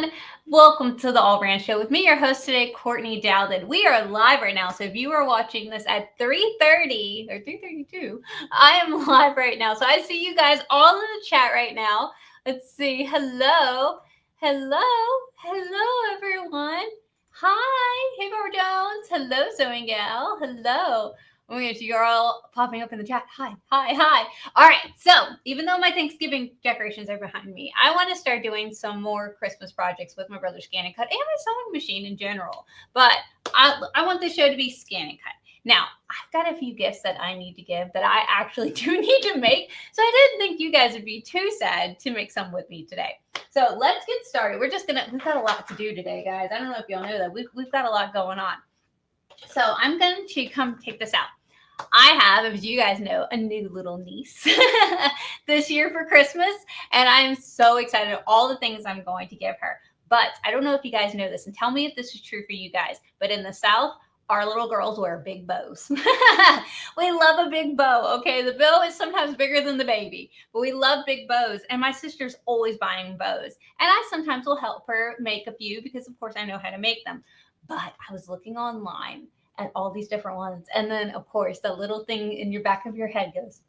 everyone. Welcome to the AllBrands Show with me, your host today, Courtney Dowden. We are live right now, so if you are watching this at 3:30 or 3:32, I am live right now. So I see you guys all in the chat right now. Let's see. Hello, everyone. Hi, hey, Barbara Jones. Hello, Zoe Gal. Hello. Oh my gosh, you're all popping up in the chat. Hi. All right, so even though my Thanksgiving decorations are behind me, I want to start doing some more Christmas projects with my brother ScanNCut and my sewing machine in general. But I want the show to be ScanNCut. Now, I've got a few gifts that I need to give that I actually do need to make, so I didn't think you guys would be too sad to make some with me today. So let's get started. We've got a lot to do today, guys. I don't know if y'all know that. We've got a lot going on. So I'm going to come take this out. I have, as you guys know, a new little niece this year for Christmas, and I'm so excited at all the things I'm going to give her. But I don't know if you guys know this, and tell me if this is true for you guys, but in the South, our little girls wear big bows. We love a big bow, okay? The bow is sometimes bigger than the baby, but we love big bows, and my sister's always buying bows, and I sometimes will help her make a few because, of course, I know how to make them. But I was looking online at all these different ones. And then, of course, the little thing in your back of your head goes,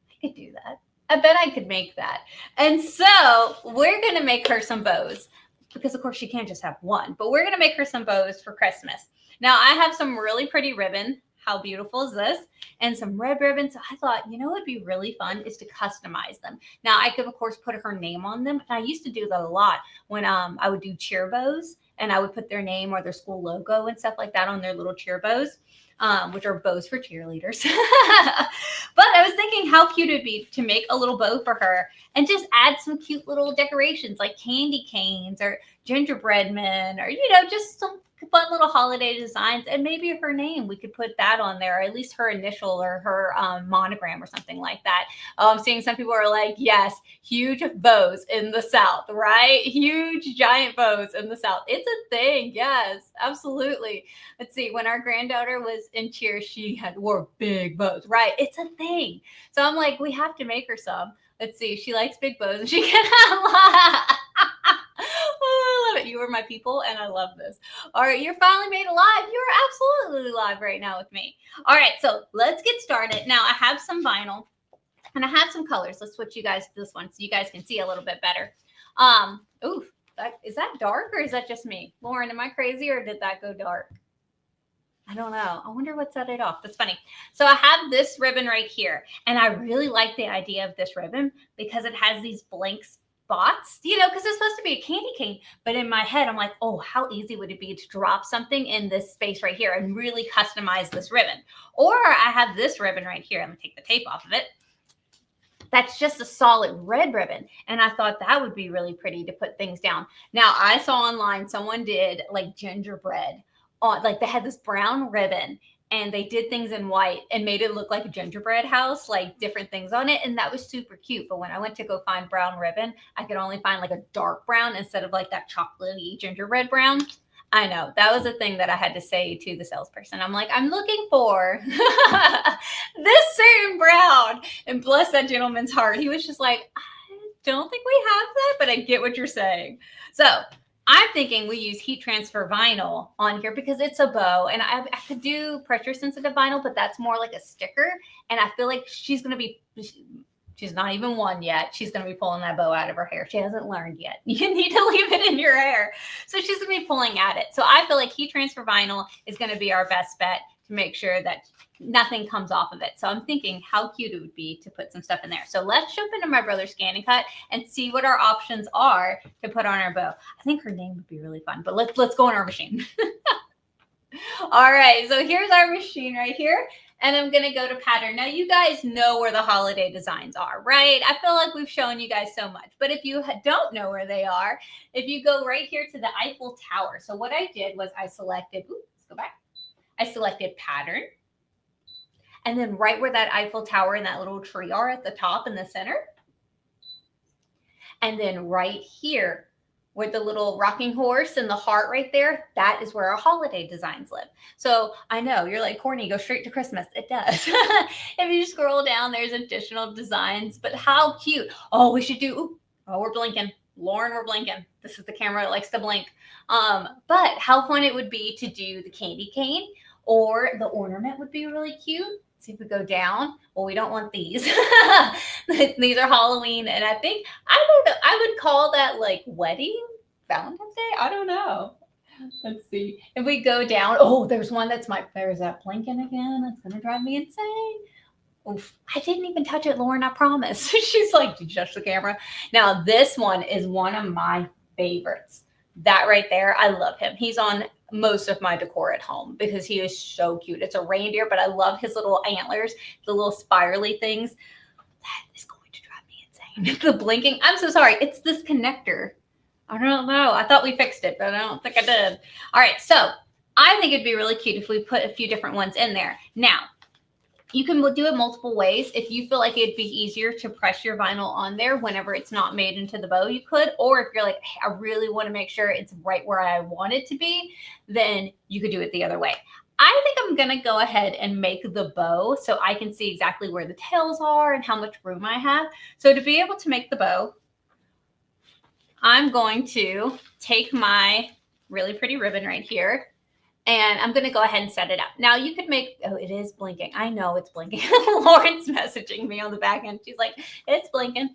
I could do that. I bet I could make that. And so we're going to make her some bows because, of course, she can't just have one. But we're going to make her some bows for Christmas. Now, I have some really pretty ribbon. How beautiful is this? And some red ribbon. So I thought, what would be really fun is to customize them. Now, I could, of course, put her name on them. And I used to do that a lot when I would do cheer bows. And I would put their name or their school logo and stuff like that on their little cheer bows, which are bows for cheerleaders. But I was thinking how cute it would be to make a little bow for her and just add some cute little decorations like candy canes or gingerbread men or, just some fun little holiday designs, and maybe her name, we could put that on there, or at least her initial or her monogram or something like that. I'm seeing some people are like, yes, huge bows in the South, right? Huge giant bows in the South. It's a thing. Yes, absolutely. Let's see, when our granddaughter was in cheer, she wore big bows, right? It's a thing. So I'm like, we have to make her some. Let's see, she likes big bows and she can have a lot. Oh, I love it. You are my people, and I love this. All right, you're finally made alive. You're absolutely live right now with me. All right, so let's get started. Now, I have some vinyl, and I have some colors. Let's switch you guys to this one so you guys can see a little bit better. Oof, is that dark, or is that just me? Lauren, am I crazy, or did that go dark? I don't know. I wonder what set it off. That's funny. So I have this ribbon right here, and I really like the idea of this ribbon because it has these blank spots, because it's supposed to be a candy cane. But in my head, I'm like, oh, how easy would it be to drop something in this space right here and really customize this ribbon? Or I have this ribbon right here. I'm going to take the tape off of it. That's just a solid red ribbon. And I thought that would be really pretty to put things down. Now, I saw online someone did like gingerbread. Like they had this brown ribbon and they did things in white and made it look like a gingerbread house, like different things on it. And that was super cute. But when I went to go find brown ribbon, I could only find like a dark brown instead of like that chocolatey gingerbread brown. I know that was a thing that I had to say to the salesperson. I'm like, I'm looking for this certain brown. And bless that gentleman's heart. He was just like, I don't think we have that, but I get what you're saying. So I'm thinking we use heat transfer vinyl on here because it's a bow, and I could do pressure sensitive vinyl, but that's more like a sticker. And I feel like she's not even one yet. She's going to be pulling that bow out of her hair. She hasn't learned yet. You need to leave it in your hair. So she's going to be pulling at it. So I feel like heat transfer vinyl is going to be our best bet to make sure that nothing comes off of it. So I'm thinking how cute it would be to put some stuff in there. So let's jump into my brother's ScanNCut and see what our options are to put on our bow. I think her name would be really fun, but let's go on our machine. All right, so here's our machine right here. And I'm going to go to pattern. Now, you guys know where the holiday designs are, right? I feel like we've shown you guys so much. But if you don't know where they are, if you go right here to the Eiffel Tower. So what I did was I selected, let's go back. I selected pattern. And then right where that Eiffel Tower and that little tree are at the top in the center. And then right here with the little rocking horse and the heart right there, that is where our holiday designs live. So I know you're like, Courtney, go straight to Christmas. It does. If you scroll down, there's additional designs, but how cute. Oh, we should do, we're blinking. Lauren, we're blinking. This is the camera that likes to blink. But how fun it would be to do the candy cane, or the ornament would be really cute. See if we go down. Well, we don't want these. These are Halloween, and I think, I don't know, I would call that like wedding, Valentine's Day. I don't know. Let's see. If we go down, oh, there's one that's there's that blinking again. That's gonna drive me insane. Oof, I didn't even touch it, Lauren, I promise. She's like, did you touch the camera? Now, this one is one of my favorites. That right there, I love him. He's on most of my decor at home because he is so cute. It's a reindeer, but I love his little antlers, the little spirally things. That is going to drive me insane. The blinking, I'm so sorry. It's this connector. I don't know. I thought we fixed it, but I don't think I did. All right, so I think it'd be really cute if we put a few different ones in there. Now, you can do it multiple ways. If you feel like it'd be easier to press your vinyl on there whenever it's not made into the bow, you could. Or if you're like, hey, I really want to make sure it's right where I want it to be, then you could do it the other way. I think I'm going to go ahead and make the bow so I can see exactly where the tails are and how much room I have. So to be able to make the bow, I'm going to take my really pretty ribbon right here, and I'm going to go ahead and set it up. Now you could make, oh, it is blinking. I know it's blinking. Lauren's messaging me on the back end. She's like, it's blinking.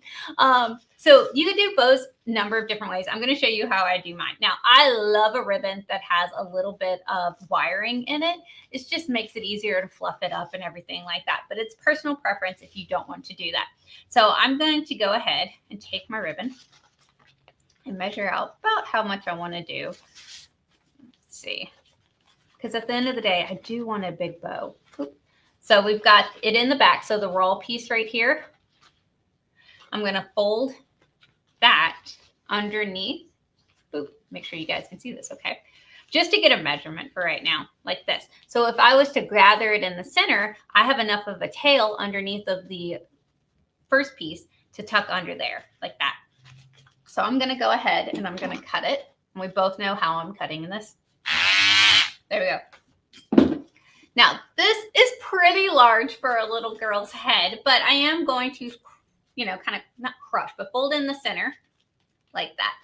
So you could do bows a number of different ways. I'm going to show you how I do mine. Now, I love a ribbon that has a little bit of wiring in it. It just makes it easier to fluff it up and everything like that. But it's personal preference if you don't want to do that. So I'm going to go ahead and take my ribbon and measure out about how much I want to do. Let's see. Because at the end of the day, I do want a big bow. So we've got it in the back. So the raw piece right here, I'm going to fold that underneath. Boop. Make sure you guys can see this, okay? Just to get a measurement for right now, like this. So if I was to gather it in the center, I have enough of a tail underneath of the first piece to tuck under there, like that. So I'm going to go ahead and I'm going to cut it. And we both know how I'm cutting this. There we go. Now, this is pretty large for a little girl's head, but I am going to, you know, kind of not crush, but fold in the center like that.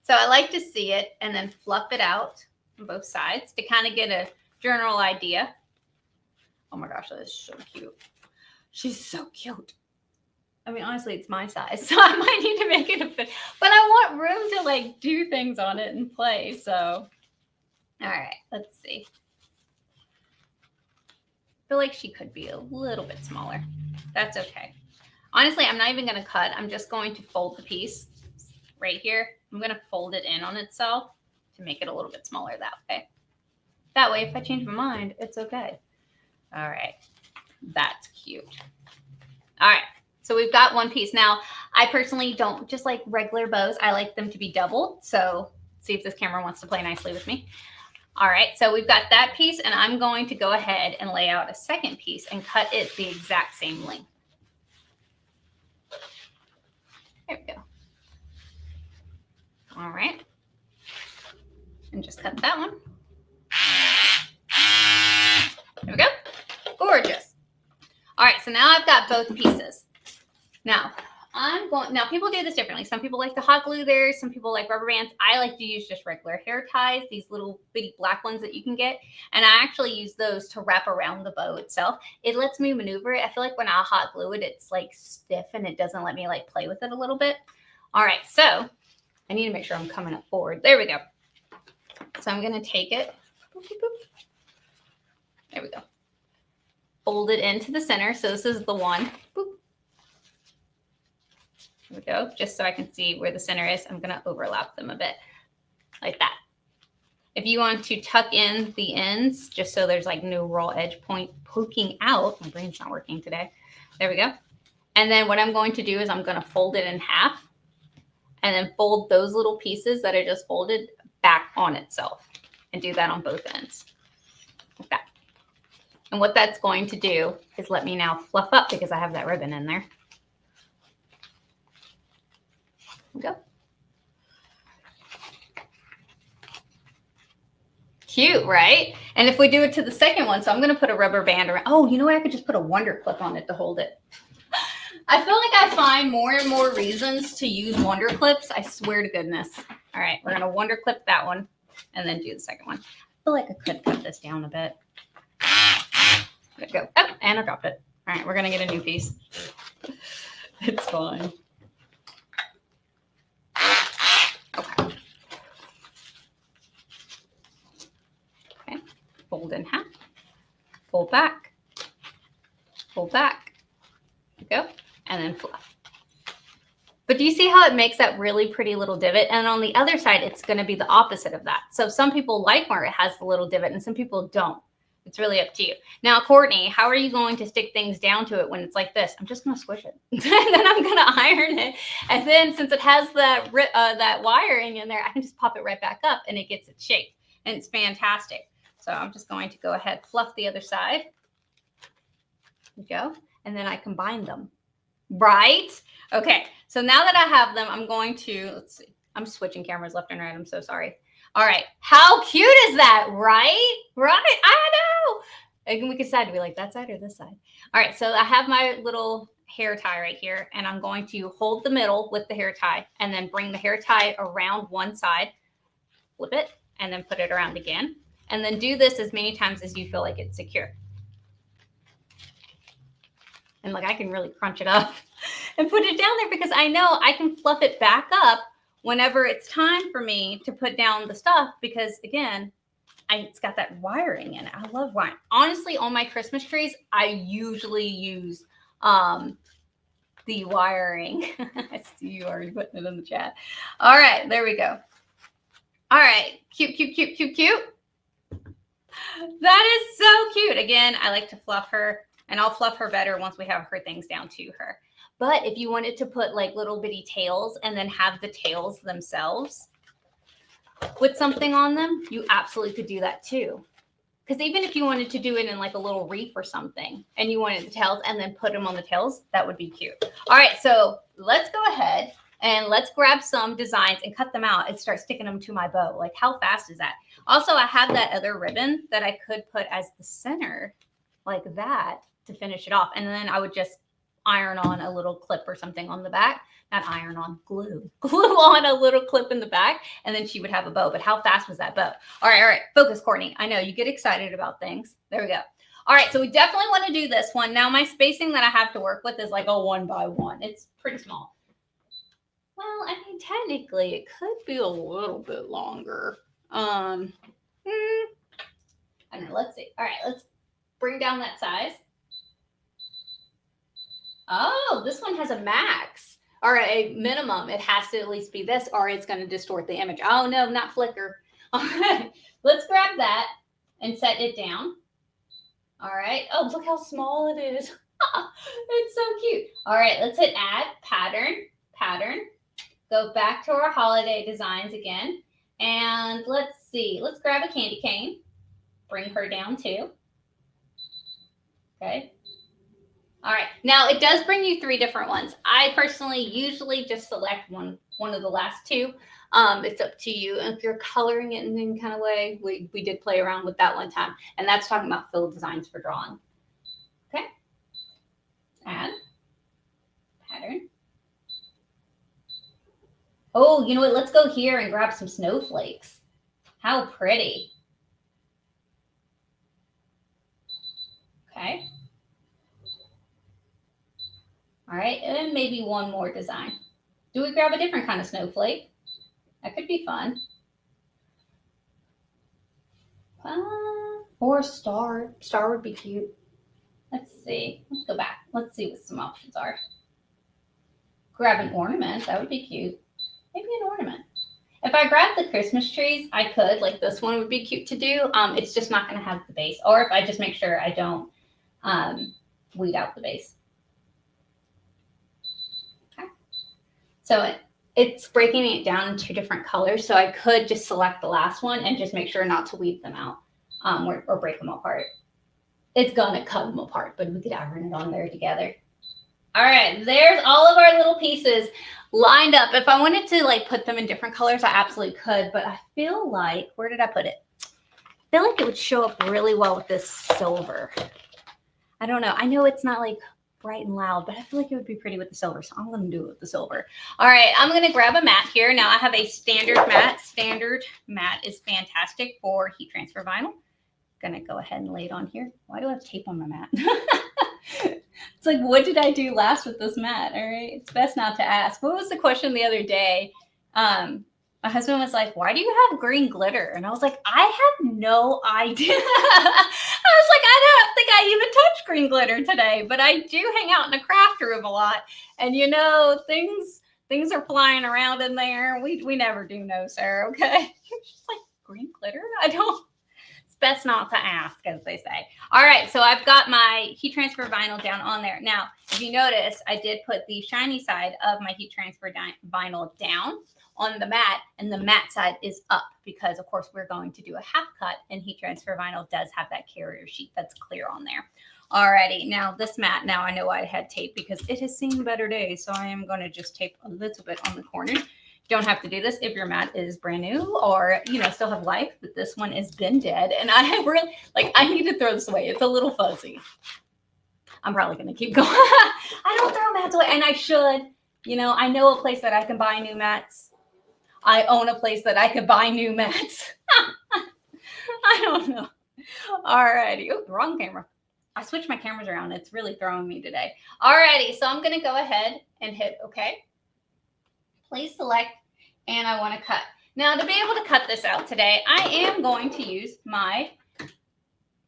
So I like to see it and then fluff it out on both sides to kind of get a general idea. Oh my gosh, that is so cute. She's so cute. I mean, honestly, it's my size, so I might need to make it a fit, but I want room to like do things on it and play. So, all right, let's see. I feel like she could be a little bit smaller. That's okay. Honestly, I'm not even going to cut. I'm just going to fold the piece right here. I'm going to fold it in on itself to make it a little bit smaller that way. That way, if I change my mind, it's okay. All right. That's cute. All right. So we've got one piece. Now, I personally don't just like regular bows. I like them to be doubled. So see if this camera wants to play nicely with me. All right, so we've got that piece, and I'm going to go ahead and lay out a second piece and cut it the exact same length. There we go. All right. And just cut that one. There we go. Gorgeous. All right, so now I've got both pieces. Now, people do this differently. Some people like to hot glue theirs. Some people like rubber bands. I like to use just regular hair ties, these little bitty black ones that you can get. And I actually use those to wrap around the bow itself. It lets me maneuver it. I feel like when I hot glue it, it's like stiff and it doesn't let me like play with it a little bit. All right, so I need to make sure I'm coming up forward. There we go. So I'm going to take it. Boop, boop, boop. There we go. Fold it into the center. So this is the one. Boop. There we go. Just so I can see where the center is, I'm going to overlap them a bit like that. If you want to tuck in the ends, just so there's like no raw edge point poking out, my brain's not working today. There we go. And then what I'm going to do is I'm going to fold it in half and then fold those little pieces that I just folded back on itself and do that on both ends like that. And what that's going to do is let me now fluff up because I have that ribbon in there. Go. Cute, right? And if we do it to the second one, so I'm going to put a rubber band around. Oh, you know what? I could just put a Wonder Clip on it to hold it. I feel like I find more and more reasons to use Wonder Clips. I swear to goodness. All right, we're gonna Wonder Clip that one and then do the second one. I feel like I could cut this down a bit. There we go. Oh, and I dropped it. All right, we're gonna get a new piece. It's fine. Okay. Okay. Fold in half. Fold back. Fold back. There we go. And then fluff. But do you see how it makes that really pretty little divot? And on the other side, it's going to be the opposite of that. So some people like where it has the little divot and some people don't. It's really up to you. Now, Courtney, how are you going to stick things down to it when it's like this? I'm just going to squish it. And then I'm going to iron it. And then since it has that wiring in there, I can just pop it right back up and it gets its shape. And it's fantastic. So I'm just going to go ahead, fluff the other side. There we go. And then I combine them. Right? Okay. So now that I have them, I'm going to, let's see. I'm switching cameras left and right. I'm so sorry. All right. How cute is that? Right? Right? I know. And we can decide to be like that side or this side. All right. So I have my little hair tie right here, and I'm going to hold the middle with the hair tie and then bring the hair tie around one side, flip it, and then put it around again. And then do this as many times as you feel like it's secure. And like I can really crunch it up and put it down there because I know I can fluff it back up whenever it's time for me to put down the stuff because, again, it's got that wiring in it. I love wiring. Honestly, on my Christmas trees, I usually use the wiring. I see you already putting it in the chat. All right, there we go. All right, cute, cute, cute, cute, cute. That is so cute. Again, I like to fluff her, and I'll fluff her better once we have her things down to her. But if you wanted to put like little bitty tails and then have the tails themselves with something on them, you absolutely could do that too. Because even if you wanted to do it in like a little wreath or something and you wanted the tails and then put them on the tails, that would be cute. All right, so let's go ahead and let's grab some designs and cut them out and start sticking them to my bow. Like how fast is that? Also, I have that other ribbon that I could put as the center like that to finish it off. And then I would just iron on a little clip or something on the back. Not iron on, glue on a little clip in the back, and then she would have a bow. But how fast was that bow? All right, focus, Courtney. I know you get excited about things. There we go. All right, so we definitely want to do this one. Now my spacing that I have to work with is like a 1 by 1. It's pretty small. Well, I mean, technically it could be a little bit longer. I don't know, let's see. All right, let's bring down that size. Oh, this one has a max or a minimum. It has to at least be this or it's going to distort the image. Oh, no, not flicker. All right, let's grab that and set it down. All right. Oh, look how small it is. It's so cute. All right, let's hit add, pattern. Go back to our holiday designs again. And let's see. Let's grab a candy cane. Bring her down too. Okay. All right. Now it does bring you 3 different ones. I personally usually just select one of the last 2. It's up to you. And if you're coloring it in any kind of way, we did play around with that one time. And that's talking about fill designs for drawing. Okay. Add. Pattern. Oh, you know what? Let's go here and grab some snowflakes. How pretty. Okay. All right, and maybe one more design. Do we grab a different kind of snowflake? That could be fun. Or a star. Star would be cute. Let's see. Let's go back. Let's see what some options are. Grab an ornament. That would be cute. Maybe an ornament. If I grab the Christmas trees, I could. Like this one would be cute to do. It's just not going to have the base. Or if I just make sure I don't weed out the base. So it's breaking it down into different colors. So I could just select the last one and just make sure not to weed them out or break them apart. It's going to cut them apart, but we could iron it on there together. All right, there's all of our little pieces lined up. If I wanted to like put them in different colors, I absolutely could. But I feel like, where did I put it? I feel like it would show up really well with this silver. I don't know. I know it's not like bright and loud, but I feel like it would be pretty with the silver, so I'm going to do it with the silver. All right, I'm going to grab a mat here. Now I have a standard mat. Standard mat is fantastic for heat transfer vinyl. Going to go ahead and lay it on here. Why do I have tape on my mat? It's like, what did I do last with this mat? All right, it's best not to ask. What was the question the other day? My husband was like, why do you have green glitter? And I was like, I have no idea. I was like, I don't think I even touched green glitter today, but I do hang out in a craft room a lot. And you know, things are flying around in there. We never do know, Sarah, okay? She's like, green glitter? It's best not to ask, as they say. All right, so I've got my heat transfer vinyl down on there. Now, if you notice, I did put the shiny side of my heat transfer vinyl down on the mat, and the matte side is up because, of course, we're going to do a half cut, and heat transfer vinyl does have that carrier sheet that's clear on there. Alrighty, now this mat, now I know I had tape because it has seen better days, so I am going to just tape a little bit on the corners. You don't have to do this if your mat is brand new or, you know, still have life, but this one has been dead, and I have really, like, I need to throw this away. It's a little fuzzy. I'm probably going to keep going. I don't throw mats away, and I should. You know, I know a place that I can buy new mats. I own a place that I could buy new mats. I don't know. All righty. Oh, wrong camera. I switched my cameras around. It's really throwing me today. All righty. So I'm going to go ahead and hit OK. Please select, and I want to cut. Now, to be able to cut this out today, I am going to use my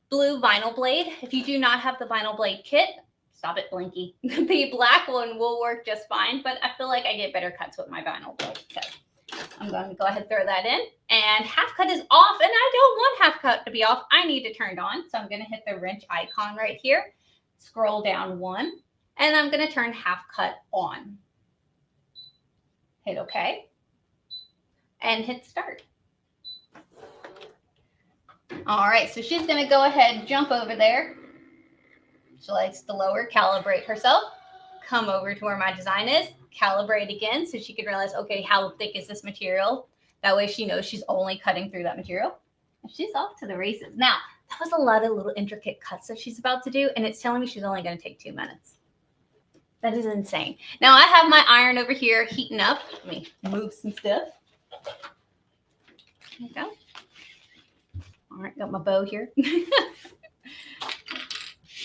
blue vinyl blade. If you do not have the vinyl blade kit, stop it, Blinky. The black one will work just fine, but I feel like I get better cuts with my vinyl blade. So I'm going to go ahead and throw that in. And half cut is off, and I don't want half cut to be off. I need to turn it on. So I'm going to hit the wrench icon right here, scroll down one, and I'm going to turn half cut on. Hit OK. And hit start. All right, so she's going to go ahead and jump over there. She likes to lower, calibrate herself, come over to where my design is, calibrate again so she can realize, okay, how thick is this material? That way she knows she's only cutting through that material. And she's off to the races. Now, that was a lot of little intricate cuts that she's about to do, and it's telling me she's only going to take 2 minutes. That is insane. Now, I have my iron over here heating up. Let me move some stuff. There you go. All right, got my bow here.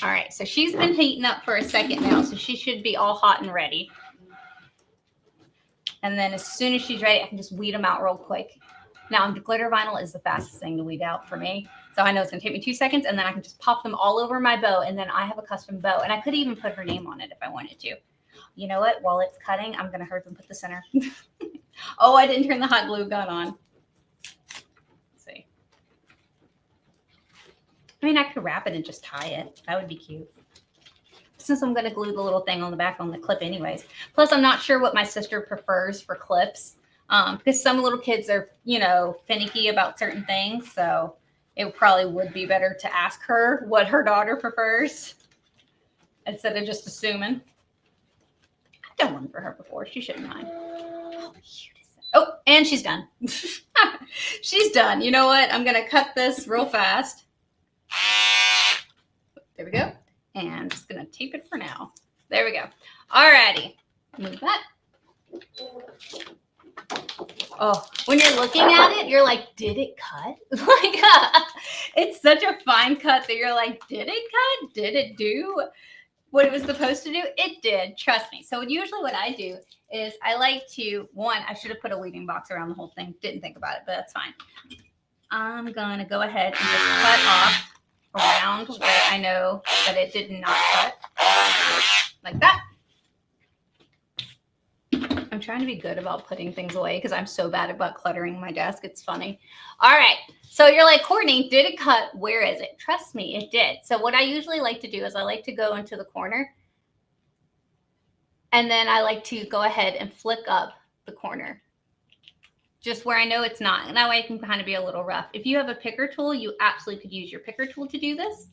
All right, so she's been heating up for a second now, so she should be all hot and ready. And then as soon as she's ready, I can just weed them out real quick. Now, the glitter vinyl is the fastest thing to weed out for me. So I know it's going to take me 2 seconds, and then I can just pop them all over my bow, and then I have a custom bow. And I could even put her name on it if I wanted to. You know what? While it's cutting, I'm going to hurry up and put the center. Oh, I didn't turn the hot glue gun on. Let's see. I mean, I could wrap it and just tie it. That would be cute. Since I'm going to glue the little thing on the back on the clip anyways. Plus, I'm not sure what my sister prefers for clips. Because some little kids are, you know, finicky about certain things. So it probably would be better to ask her what her daughter prefers instead of just assuming. I've done one for her before. She shouldn't mind. Oh, cute is that? Oh, and she's done. She's done. You know what? I'm going to cut this real fast. There we go. And I'm just going to tape it for now. There we go. All righty. Move that. Oh, when you're looking at it, you're like, did it cut? Like, it's such a fine cut that you're like, did it cut? Did it do what it was supposed to do? It did. Trust me. So usually what I do is I like to, I should have put a weeding box around the whole thing. Didn't think about it, but that's fine. I'm going to go ahead and just cut off around where I know that it did not cut. Like that. I'm trying to be good about putting things away because I'm so bad about cluttering my desk. It's funny. All right. So you're like, Courtney, did it cut? Where is it? Trust me, it did. So what I usually like to do is I like to go into the corner. And then I like to go ahead and flick up the corner. Just where I know it's not. And that way it can kind of be a little rough. If you have a picker tool, you absolutely could use your picker tool to do this.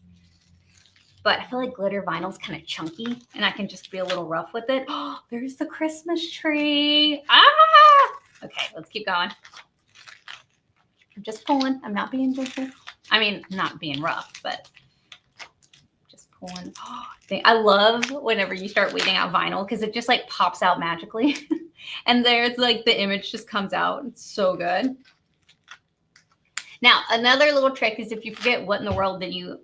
But I feel like glitter vinyl is kind of chunky, and I can just be a little rough with it. Oh, there's the Christmas tree. Ah! Okay, let's keep going. I'm just pulling. I'm not being gentle. I mean, not being rough, but just one thing. I love whenever you start weeding out vinyl because it just like pops out magically. And there's like the image just comes out. It's so good. Now, another little trick is if you forget what in the world did you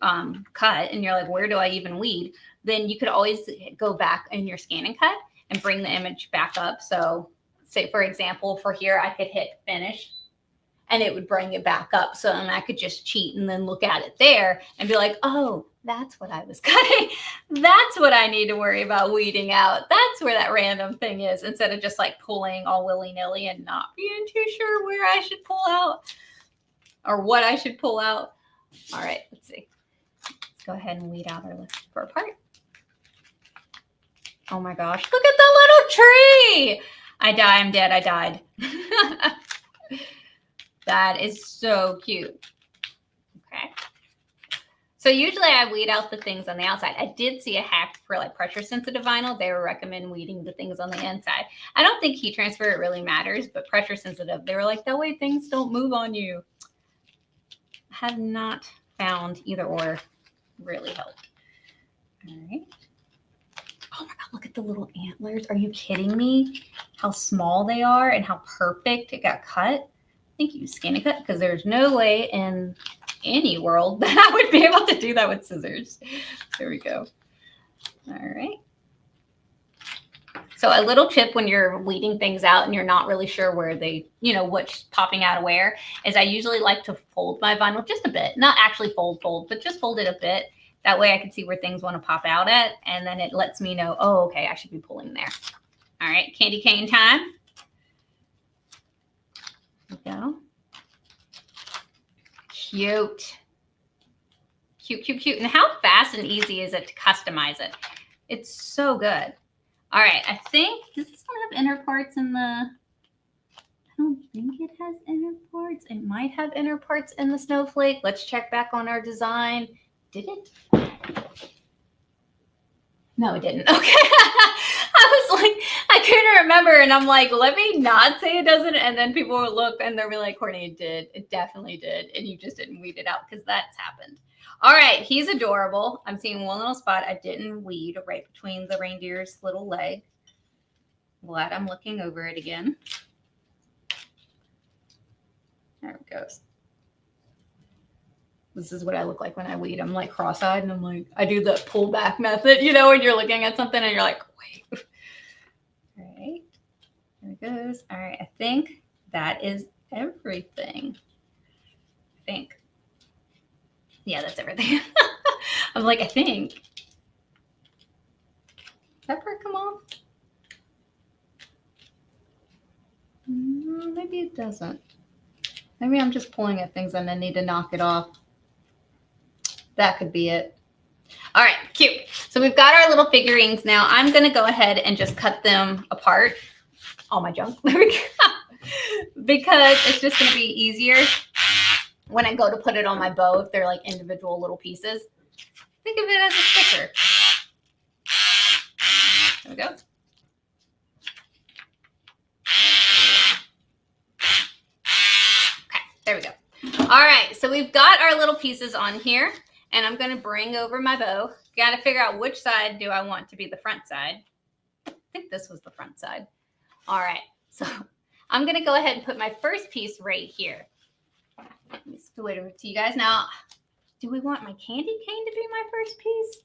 cut and you're like, where do I even weed? Then you could always go back in your ScanNCut and bring the image back up. So say, for example, for here, I could hit finish and it would bring it back up. So then I could just cheat and then look at it there and be like, oh, that's what I was cutting. That's what I need to worry about weeding out. That's where that random thing is, instead of just like pulling all willy-nilly and not being too sure where I should pull out or what I should pull out. All right, let's see. Let's go ahead and weed out our list for a part. Oh my gosh, look at the little tree. I'm dead, I died. That is so cute. Okay. So usually I weed out the things on the outside. I did see a hack for like pressure sensitive vinyl. They would recommend weeding the things on the inside. I don't think heat transfer it really matters, but pressure sensitive, they were like, that way things don't move on you. I have not found either or really helped. All right. Oh my God, look at the little antlers. Are you kidding me? How small they are and how perfect it got cut. Thank you, ScanNCut, because there's no way in any world that I would be able to do that with scissors. There we go. All right. So a little tip when you're weeding things out and you're not really sure where they, what's popping out of where, is I usually like to fold my vinyl just a bit. Not actually fold, but just fold it a bit. That way I can see where things want to pop out at, and then it lets me know, oh, okay, I should be pulling there. All right, candy cane time. There we go. Cute. Cute, cute, cute. And how fast and easy is it to customize it? It's so good. All right, I think, does this one have inner parts in the, I don't think it has inner parts. It might have inner parts in the snowflake. Let's check back on our design. Did it? No, it didn't. Okay. I was like, I couldn't remember. And I'm like, let me not say it doesn't. And then people will look and they'll be like, Courtney, it did. It definitely did. And you just didn't weed it out, because that's happened. All right. He's adorable. I'm seeing one little spot I didn't weed right between the reindeer's little leg. Glad I'm looking over it again. There it goes. This is what I look like when I weed. I'm like cross-eyed and I'm like, I do the pull back method, when you're looking at something and you're like, wait. All right, there it goes. All right, I think that is everything. I think. Yeah, that's everything. I was like, I think. Does that part come off? Maybe it doesn't. Maybe I'm just pulling at things and I need to knock it off. That could be it. All right, cute. So we've got our little figurines now. I'm going to go ahead and just cut them apart. All my junk. There we go. Because it's just going to be easier when I go to put it on my bow if they're like individual little pieces. Think of it as a sticker. There we go. Okay, there we go. All right, so we've got our little pieces on here. And I'm going to bring over my bow. Got to figure out which side do I want to be the front side. I think this was the front side. All right. So I'm going to go ahead and put my first piece right here. Let me split over to you guys. Now, do we want my candy cane to be my first piece?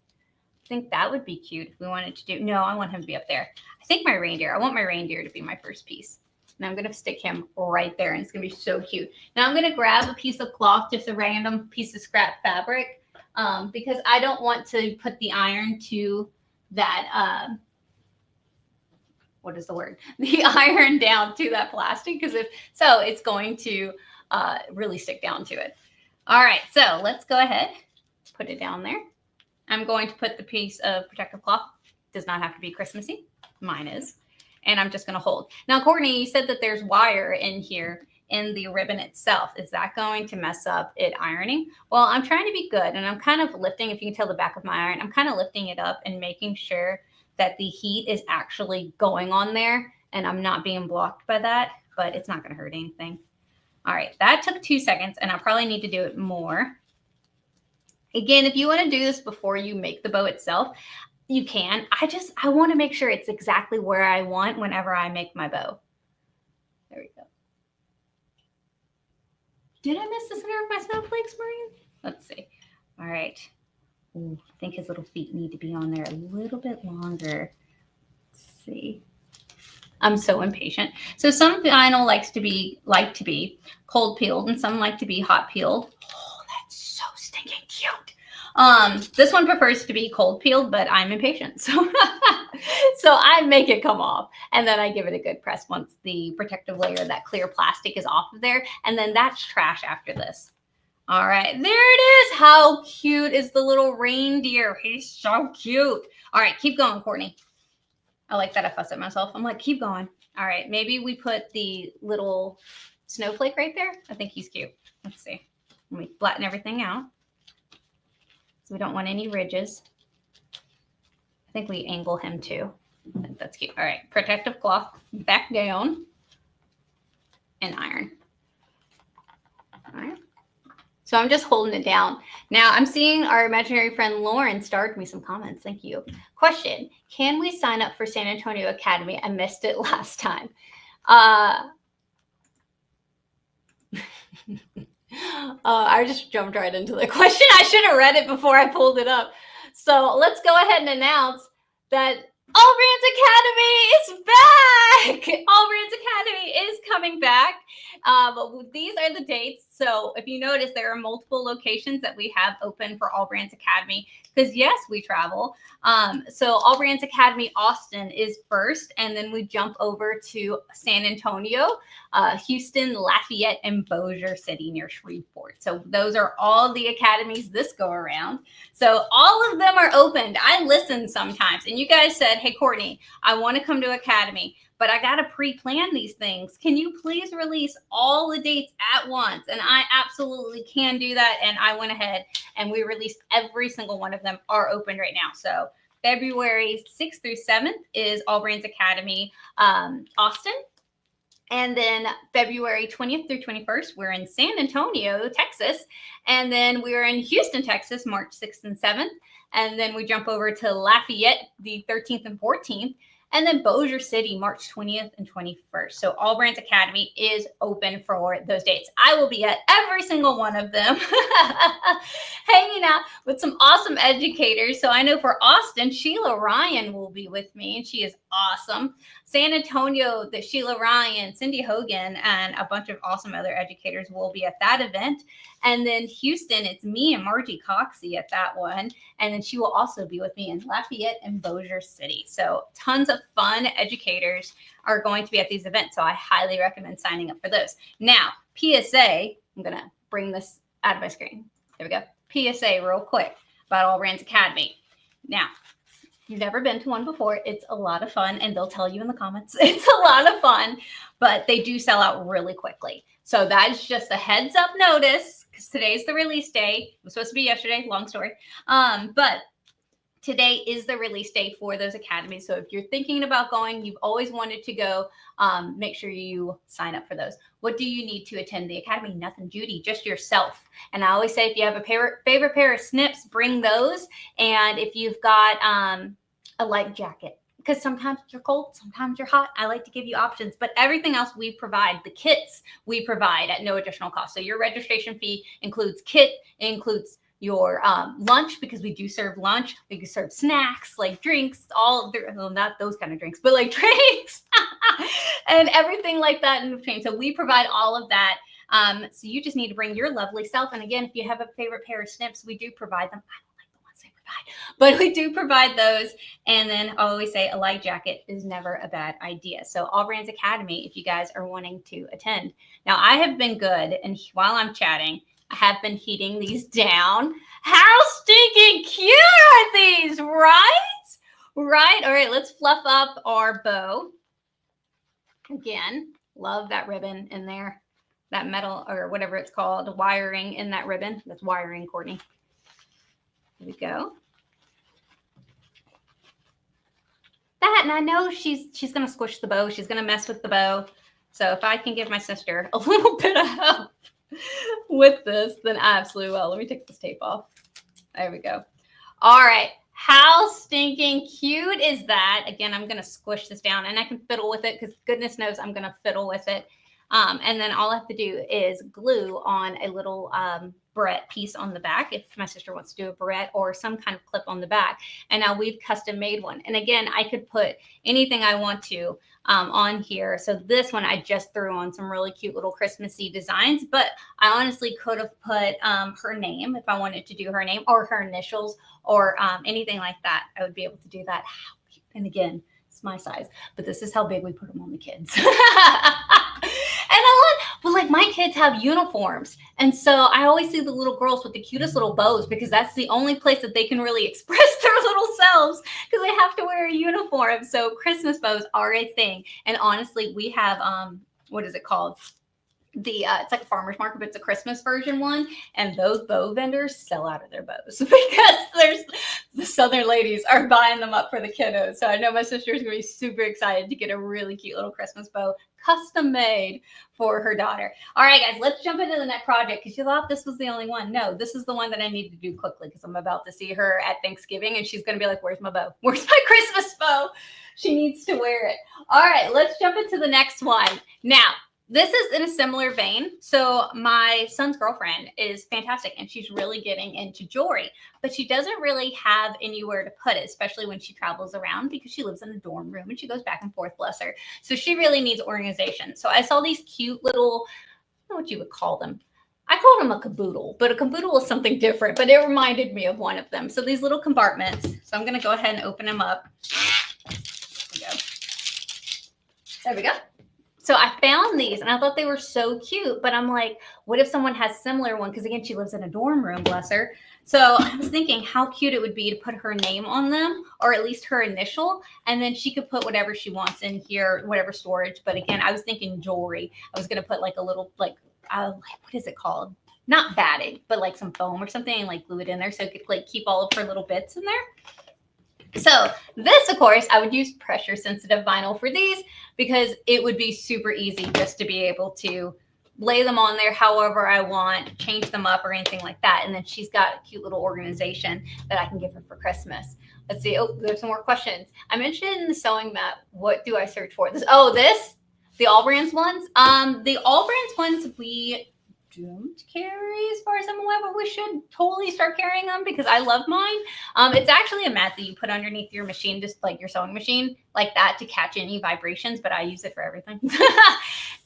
I think that would be cute if we wanted to do. No, I want him to be up there. I think my reindeer. I want my reindeer to be my first piece. And I'm going to stick him right there. And it's going to be so cute. Now I'm going to grab a piece of cloth, just a random piece of scrap fabric. Because I don't want to put the iron to that, what is the word? The iron down to that plastic, because if so, it's going to really stick down to it. All right, so let's go ahead, put it down there. I'm going to put the piece of protective cloth. Does not have to be Christmassy. Mine is. And I'm just going to hold. Now, Courtney, you said that there's wire in here in the ribbon itself. Is that going to mess up it ironing? Well, I'm trying to be good, and I'm kind of lifting, if you can tell the back of my iron, I'm kind of lifting it up and making sure that the heat is actually going on there and I'm not being blocked by that, but it's not going to hurt anything. All right, that took 2 seconds, and I probably need to do it more. Again, if you want to do this before you make the bow itself, you can. I want to make sure it's exactly where I want whenever I make my bow. There we go. Did I miss the center of my snowflakes, Maureen? Let's see. All right. Ooh, I think his little feet need to be on there a little bit longer. Let's see. I'm so impatient. So some vinyl like to be cold peeled, and some like to be hot peeled. Oh, that's so stinking cute. This one prefers to be cold peeled, but I'm impatient. So I make it come off, and then I give it a good press once the protective layer, that clear plastic, is off of there, and then that's trash after this. All right, there it is. How cute is the little reindeer? He's so cute. All right, keep going, Courtney. I like that I fuss at myself. I'm like, keep going. All right, maybe we put the little snowflake right there. I think he's cute. Let's see. Let me flatten everything out. So we don't want any ridges. I think we angle him too. That's cute. All right, protective cloth back down and iron. All right. So I'm just holding it down. Now I'm seeing our imaginary friend Lauren starred me some comments. Thank you. Question: can we sign up for San Antonio Academy? I missed it last time. I just jumped right into the question. I should have read it before I pulled it up. So let's go ahead and announce that AllBrands Academy is back. AllBrands Academy is coming back. These are the dates. So if you notice, there are multiple locations that we have open for AllBrands Academy because, yes, we travel. So AllBrands Academy Austin is first, and then we jump over to San Antonio, Houston, Lafayette, and Bossier City near Shreveport. So those are all the academies this go around. So all of them are opened. I listen sometimes, and you guys said, hey, Courtney, I want to come to Academy, but I got to pre-plan these things. Can you please release all the dates at once? And I absolutely can do that. And I went ahead and we released every single one of them are open right now. So February 6th through 7th is AllBrands Academy Austin. And then February 20th through 21st, we're in San Antonio, Texas. And then we're in Houston, Texas, March 6th and 7th. And then we jump over to Lafayette the 13th and 14th. And then Bossier City, March 20th and 21st. So AllBrands Academy is open for those dates. I will be at every single one of them, hanging out with some awesome educators. So I know for Austin, Sheila Ryan will be with me, and she is awesome. San Antonio, the Sheila Ryan, Cindy Hogan, and a bunch of awesome other educators will be at that event. And then Houston, it's me and Margie Coxey at that one. And then she will also be with me in Lafayette and Bossier City. So tons of fun educators are going to be at these events. So I highly recommend signing up for those. Now, PSA, I'm going to bring this out of my screen. There we go. PSA real quick about AllBrands Academy. Now, you've never been to one before. It's a lot of fun, and they'll tell you in the comments. It's a lot of fun, but they do sell out really quickly. So that's just a heads up notice, because today's the release day. It was supposed to be yesterday, long story. But today is the release day for those academies. So if you're thinking about going, you've always wanted to go, make sure you sign up for those. What do you need to attend the academy? Nothing, Judy, just yourself. And I always say, if you have a favorite pair of snips, bring those. And if you've got a light jacket, because sometimes you're cold, sometimes you're hot. I like to give you options, but everything else we provide, the kits we provide at no additional cost. So your registration fee includes kit, it includes your lunch, because we do serve lunch. We can serve snacks, like drinks, well, not those kind of drinks, but like drinks and everything like that in between. So we provide all of that. So you just need to bring your lovely self. And again, if you have a favorite pair of snips, we do provide them. I don't like the ones they provide, but we do provide those. And then I always say a light jacket is never a bad idea. So AllBrands Academy, if you guys are wanting to attend. Now, I have been good, and while I'm chatting, I have been heating these down. How stinking cute are these, right? Right? All right, let's fluff up our bow. Again, love that ribbon in there. That metal, or whatever it's called, wiring in that ribbon. That's wiring, Courtney. There we go. That, and I know she's going to squish the bow. She's going to mess with the bow. So if I can give my sister a little bit of help with this, then I absolutely will. Let me take this tape off. There we go. All right. How stinking cute is that? Again, I'm going to squish this down and I can fiddle with it because goodness knows I'm going to fiddle with it. And then all I have to do is glue on a little barrette piece on the back if my sister wants to do a barrette or some kind of clip on the back. And now we've custom made one. And again, I could put anything I want to on here. So this one I just threw on some really cute little Christmassy designs, but I honestly could have put her name if I wanted to do her name or her initials or anything like that. I would be able to do that. And again, it's my size, but this is how big we put them on the kids. And but like my kids have uniforms. And so I always see the little girls with the cutest little bows because that's the only place that they can really express their little selves because they have to wear a uniform. So Christmas bows are a thing. And honestly, we have, what is it called? It's like a farmer's market, but it's a Christmas version one. And those bow vendors sell out of their bows because the Southern ladies are buying them up for the kiddos. So I know my sister is going to be super excited to get a really cute little Christmas bow custom made for her daughter. All right, guys, let's jump into the next project because you thought this was the only one. No, this is the one that I need to do quickly because I'm about to see her at Thanksgiving and she's going to be like, where's my bow? Where's my Christmas bow? She needs to wear it. All right, let's jump into the next one. Now, this is in a similar vein. So my son's girlfriend is fantastic and she's really getting into jewelry, but she doesn't really have anywhere to put it, especially when she travels around because she lives in a dorm room and she goes back and forth, bless her. So she really needs organization. So I saw these cute little, I don't know what you would call them. I called them a caboodle, but a caboodle is something different, but it reminded me of one of them. So these little compartments. So I'm going to go ahead and open them up. There we go. So I found these and I thought they were so cute, but I'm like, what if someone has a similar one? Because again, she lives in a dorm room, bless her. So I was thinking how cute it would be to put her name on them or at least her initial. And then she could put whatever she wants in here, whatever storage. But again, I was thinking jewelry. I was going to put like a little, what is it called? Not batting, but like some foam or something and like glue it in there. So it could like keep all of her little bits in there. So this, of course, I would use pressure sensitive vinyl for these because it would be super easy just to be able to lay them on there however I want, change them up or anything like that. And then she's got a cute little organization that I can give her for Christmas. Let's see. Oh, there's some more questions. I'm interested in the sewing mat. What do I search for? The AllBrands ones. The AllBrands ones we don't carry as far as I'm aware, but we should totally start carrying them because I love mine. It's actually a mat that you put underneath your machine, just like your sewing machine, like that to catch any vibrations, but I use it for everything.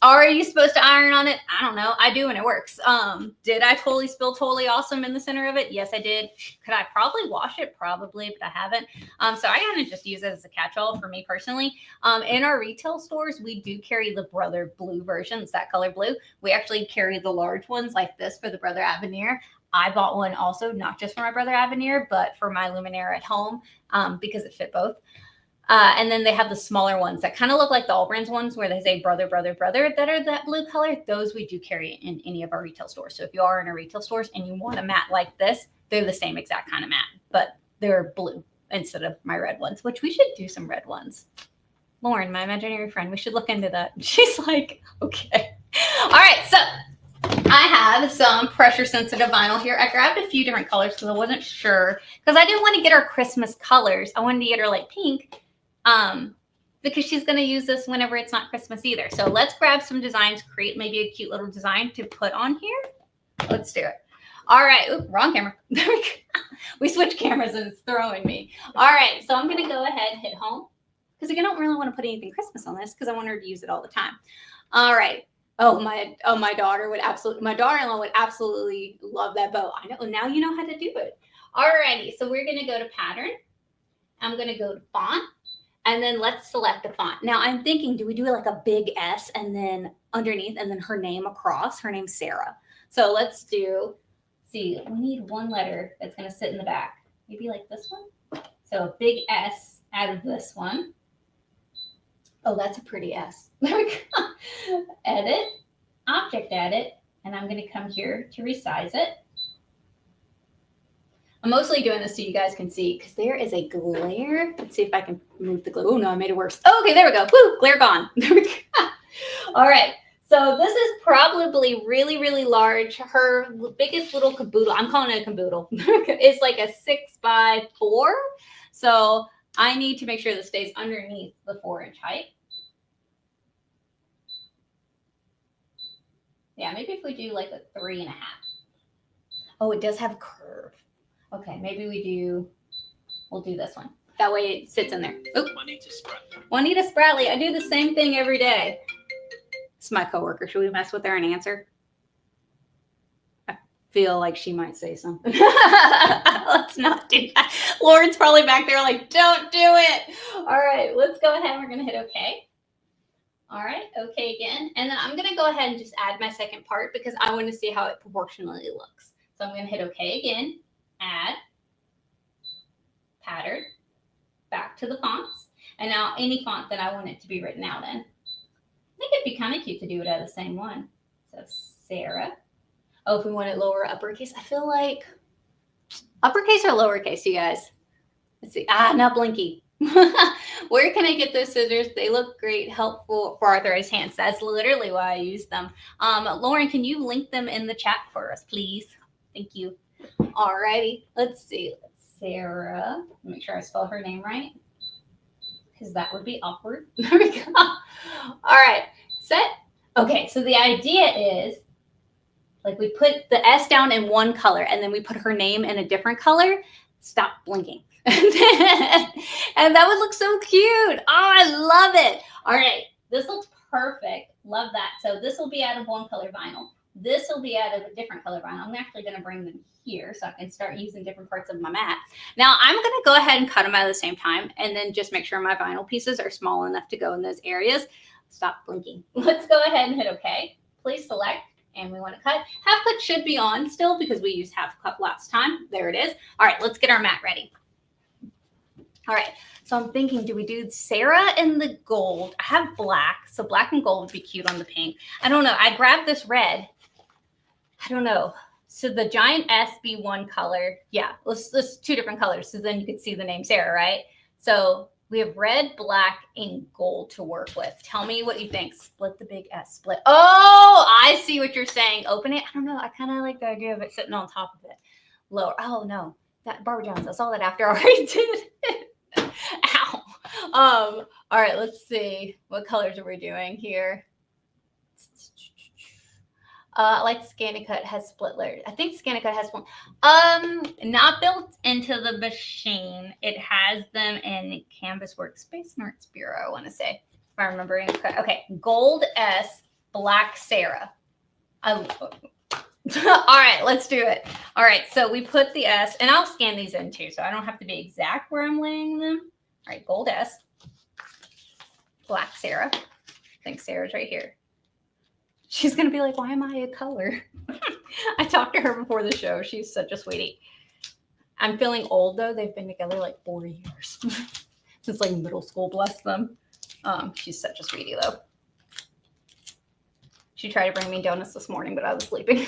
Are you supposed to iron on it? I don't know. I do and it works. Did I totally spill totally awesome in the center of it? Yes, I did. Could I probably wash it? Probably, but I haven't. So I kind of just use it as a catch-all for me personally. In our retail stores, we do carry the Brother Blue versions, that color blue. We actually carry the large ones like this for the Brother Avenir. I bought one also, not just for my Brother Avenir, but for my Luminaire at home because it fit both. And then they have the smaller ones that kind of look like the AllBrands ones where they say brother, brother, brother that are that blue color. Those we do carry in any of our retail stores. So if you are in a retail stores and you want a mat like this, they're the same exact kind of mat, but they're blue instead of my red ones, which we should do some red ones. Lauren, my imaginary friend, we should look into that. She's like, okay. All right. So I have some pressure sensitive vinyl here. I grabbed a few different colors because I wasn't sure because I didn't want to get her Christmas colors. I wanted to get her like pink. Because she's going to use this whenever it's not Christmas either. So let's grab some designs, create maybe a cute little design to put on here. Let's do it. All right. Ooh, wrong camera. We switched cameras and it's throwing me. All right. So I'm going to go ahead and hit home because I don't really want to put anything Christmas on this because I want her to use it all the time. All right. My daughter-in-law would absolutely love that bow. I know. Now you know how to do it. All righty. So we're going to go to pattern. I'm going to go to font. And then let's select the font. Now I'm thinking, do we do like a big S and then underneath and then her name across? Her name's Sarah. So let's we need one letter that's going to sit in the back. Maybe like this one. So a big S out of this one. Oh, that's a pretty S. There we go. Edit, object edit, and I'm going to come here to resize it. I'm mostly doing this so you guys can see because there is a glare. Let's see if I can move the glare. Oh, no, I made it worse. Oh, okay, there we go. Woo, glare gone. There we go. All right. So this is probably really, really large. Her biggest little caboodle, I'm calling it a caboodle, it's like a 6x4. So I need to make sure this stays underneath the 4-inch height. Yeah, maybe if we do like a 3.5. Oh, it does have a curve. Okay, maybe we'll do this one. That way it sits in there. Oh, Juanita Spratly. I do the same thing every day. It's my coworker. Should we mess with her and answer? I feel like she might say something. Let's not do that. Lauren's probably back there like, don't do it. All right, let's go ahead. We're going to hit OK. All right, OK again. And then I'm going to go ahead and just add my second part because I want to see how it proportionally looks. So I'm going to hit OK again, add, pattern, back to the fonts. And now any font that I want it to be written out in. I think it'd be kind of cute to do it out of the same one. So Sarah. Oh, if we want it lower or uppercase, I feel like uppercase or lowercase, you guys. Let's see. Not Blinky. Where can I get those scissors? They look great, helpful for arthritis hands. That's literally why I use them. Lauren, can you link them in the chat for us, please? Thank you. All righty. Let's see. Sarah. Make sure I spell her name right, because that would be awkward. There we go. All right. Set. Okay. So the idea is, like, we put the S down in one color, and then we put her name in a different color. Stop blinking. And that would look so cute. Oh, I love it. All right. This looks perfect. Love that. So this will be out of one color vinyl. This will be out of a different color vinyl. I'm actually going to bring them here so I can start using different parts of my mat. Now I'm going to go ahead and cut them at the same time and then just make sure my vinyl pieces are small enough to go in those areas. Stop blinking. Let's go ahead and hit OK. Please select. And we want to cut. Half cut should be on still because we used half cut last time. There it is. All right, let's get our mat ready. All right, so I'm thinking, do we do Sarah in the gold? I have black, so black and gold would be cute on the pink. I don't know. I grabbed this red. I don't know. So the giant S be one color. Yeah, let's two different colors. So then you could see the name Sarah, right? So we have red, black, and gold to work with. Tell me what you think. Split the big S. Split. Oh, I see what you're saying. Open it. I don't know. I kind of like the idea of it sitting on top of it. Lower. Oh, no. That Barbara Jones. I saw that after I already did it. Ow. All right. Let's see. What colors are we doing here? I like ScanNCut has split layers. I think ScanNCut has one. Not built into the machine. It has them in Canvas Workspace and Arts Bureau, I want to say, if I'm remembering. Okay, gold S, black Sarah. All right, let's do it. All right, so we put the S, and I'll scan these in too, so I don't have to be exact where I'm laying them. All right, gold S, black Sarah. I think Sarah's right here. She's going to be like, why am I a color? I talked to her before the show. She's such a sweetie. I'm feeling old, though. They've been together like 4 years. Since like middle school, bless them. She's such a sweetie, though. She tried to bring me donuts this morning, but I was sleeping.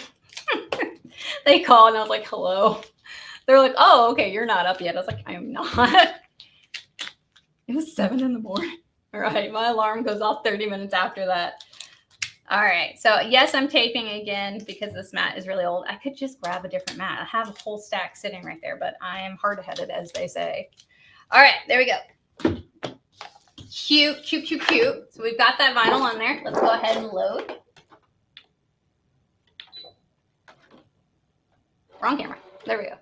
They called, and I was like, hello. They're like, oh, okay, you're not up yet. I was like, I am not. It was 7 in the morning. All right, my alarm goes off 30 minutes after that. All right, so yes, I'm taping again because this mat is really old. I could just grab a different mat. I have a whole stack sitting right there, but I am hard-headed, as they say. All right, there we go. Cute, cute, cute, cute. So we've got that vinyl on there. Let's go ahead and load. Wrong camera. There we go.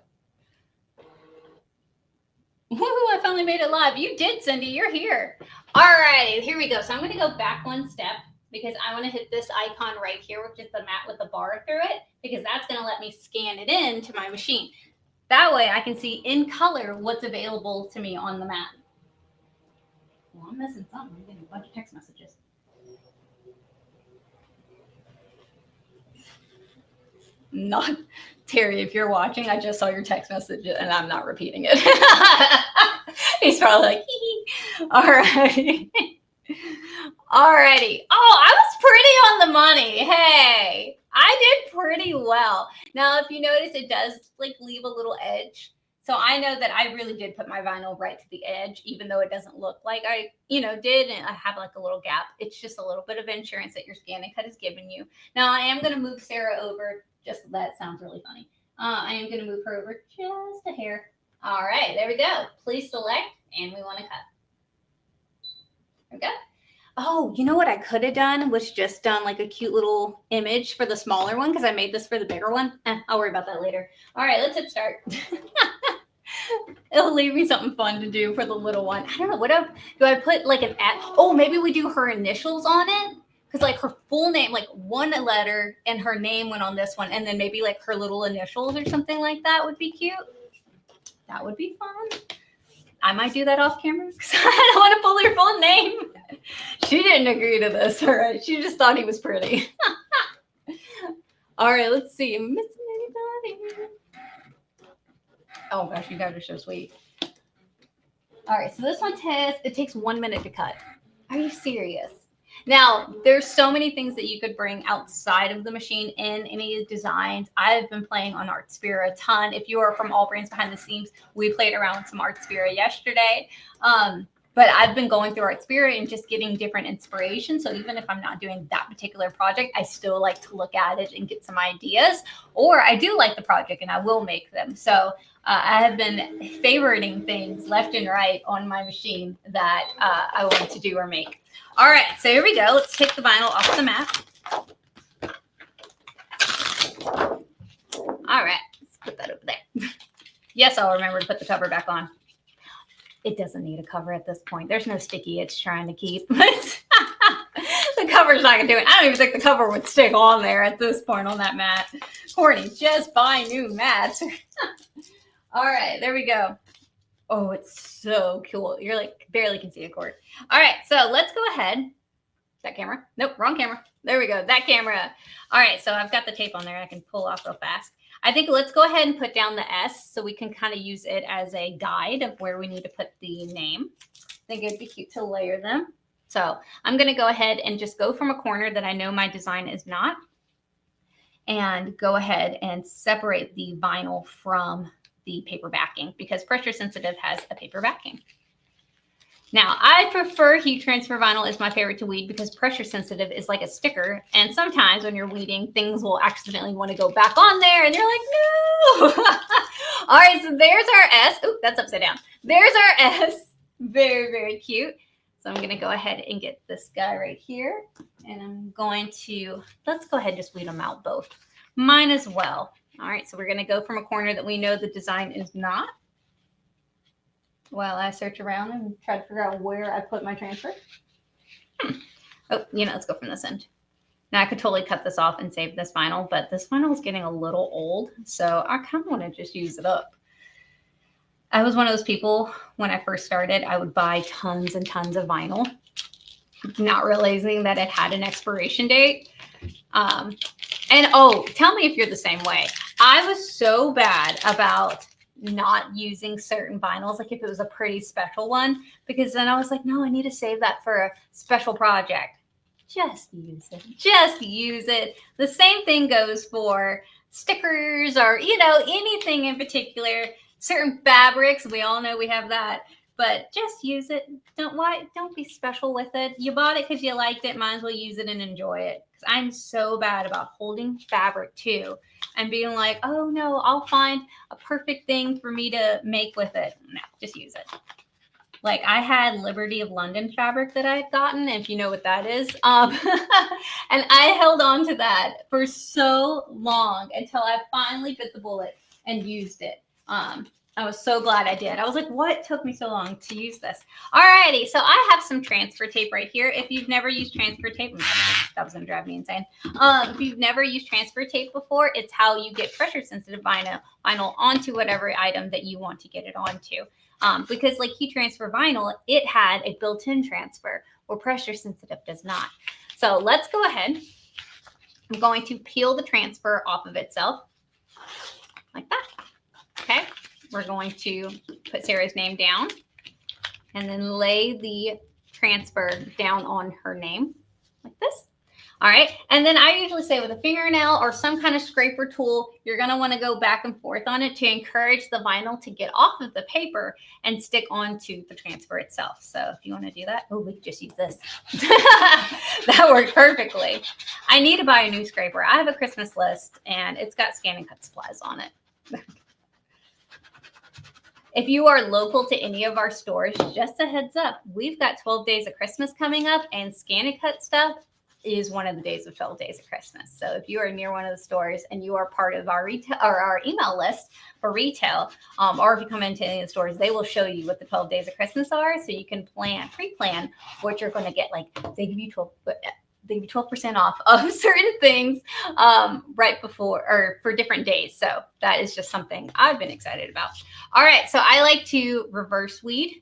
Woo, I finally made it live. You did, Cindy. You're here. All right, here we go. So I'm going to go back one step, because I want to hit this icon right here, which is the mat with the bar through it, because that's going to let me scan it in to my machine. That way I can see in color what's available to me on the mat. Well, I'm missing something. I'm getting a bunch of text messages. Not Terry, if you're watching, I just saw your text message and I'm not repeating it. He's probably like, hee hee. All right. Alrighty. Oh, I was pretty on the money. Hey, I did pretty well. Now, if you notice, it does like leave a little edge. So I know that I really did put my vinyl right to the edge, even though it doesn't look like I, did. And I have like a little gap. It's just a little bit of insurance that your ScanNCut is giving you. Now I am going to move Sarah over. Just that sounds really funny. I am going to move her over just a hair. All right, there we go. Please select, and we want to cut. There we go. Oh, you know what I could have done was just done like a cute little image for the smaller one because I made this for the bigger one. I'll worry about that later. All right, let's hit start. It'll leave me something fun to do for the little one. I don't know. Do I put like an at? Oh, maybe we do her initials on it because like her full name, like one letter and her name went on this one. And then maybe like her little initials or something like that would be cute. That would be fun. I might do that off camera because I don't want to pull her full name. She didn't agree to this, all right? She just thought he was pretty. All right, let's see. Am I missing anybody? Oh gosh, you guys are so sweet. All right, so this one it takes 1 minute to cut. Are you serious? Now, there's so many things that you could bring outside of the machine in any designs. I've been playing on Artspira a ton. If you are from AllBrands Behind the Scenes, we played around with some Artspira yesterday. But I've been going through Artspira and just getting different inspiration. So even if I'm not doing that particular project, I still like to look at it and get some ideas. Or I do like the project and I will make them. So I have been favoriting things left and right on my machine that I want to do or make. All right, so here we go. Let's take the vinyl off the mat. All right, let's put that over there. Yes, I'll remember to put the cover back on. It doesn't need a cover at this point. There's no sticky it's trying to keep. The cover's not going to do it. I don't even think the cover would stick on there at this point on that mat. Corny, just buy new mats. All right, there we go. Oh, it's so cool. You're like barely can see a cord. All right, so let's go ahead. That camera? Nope, wrong camera. There we go, that camera. All right, so I've got the tape on there. I can pull off real fast. I think let's go ahead and put down the S so we can kind of use it as a guide of where we need to put the name. I think it'd be cute to layer them. So I'm going to go ahead and just go from a corner that I know my design is not and go ahead and separate the vinyl from the paper backing because Pressure Sensitive has a paper backing. Now, I prefer heat transfer vinyl is my favorite to weed because Pressure Sensitive is like a sticker. And sometimes when you're weeding, things will accidentally want to go back on there and you're like, no. All right, so there's our S. Oop, that's upside down. There's our S. Very, very cute. So I'm going to go ahead and get this guy right here. And I'm going to, let's go ahead and just weed them out both. Mine as well. All right, so we're going to go from a corner that we know the design is not. While I search around and try to figure out where I put my transfer. Oh, let's go from this end. Now I could totally cut this off and save this vinyl, but this vinyl is getting a little old, so I kind of want to just use it up. I was one of those people when I first started, I would buy tons and tons of vinyl, not realizing that it had an expiration date. And oh, tell me if you're the same way. I was so bad about not using certain vinyls, like if it was a pretty special one, because then I was like, no, I need to save that for a special project. Just use it. Just use it. The same thing goes for stickers or, anything in particular. Certain fabrics, we all know we have that, but just use it. Don't be special with it. You bought it because you liked it. Might as well use it and enjoy it. Because I'm so bad about holding fabric too and being like, oh no, I'll find a perfect thing for me to make with it. No, just use it. Like I had Liberty of London fabric that I had gotten, if you know what that is. And I held on to that for so long until I finally bit the bullet and used it. I was so glad I did. I was like, what took me so long to use this? Alrighty, so I have some transfer tape right here. If you've never used transfer tape, that was gonna drive me insane. If you've never used transfer tape before, it's how you get pressure sensitive vinyl onto whatever item that you want to get it onto. Because like heat transfer vinyl, it had a built-in transfer where pressure sensitive does not. So let's go ahead. I'm going to peel the transfer off of itself like that. Okay. We're going to put Sarah's name down and then lay the transfer down on her name like this. All right. And then I usually say with a fingernail or some kind of scraper tool, you're going to want to go back and forth on it to encourage the vinyl to get off of the paper and stick onto the transfer itself. So if you want to do that, oh, we could just use this. That worked perfectly. I need to buy a new scraper. I have a Christmas list and it's got ScanNCut supplies on it. If you are local to any of our stores, just a heads up, we've got 12 days of Christmas coming up, and ScanNCut stuff is one of the days of 12 days of Christmas. So if you are near one of the stores and you are part of our retail or our email list for retail, or if you come into any of the stores, they will show you what the 12 days of Christmas are, so you can pre-plan what you're going to get. Like they give you 12% off of certain things right before or for different days. So that is just something I've been excited about. All right. So I like to reverse weed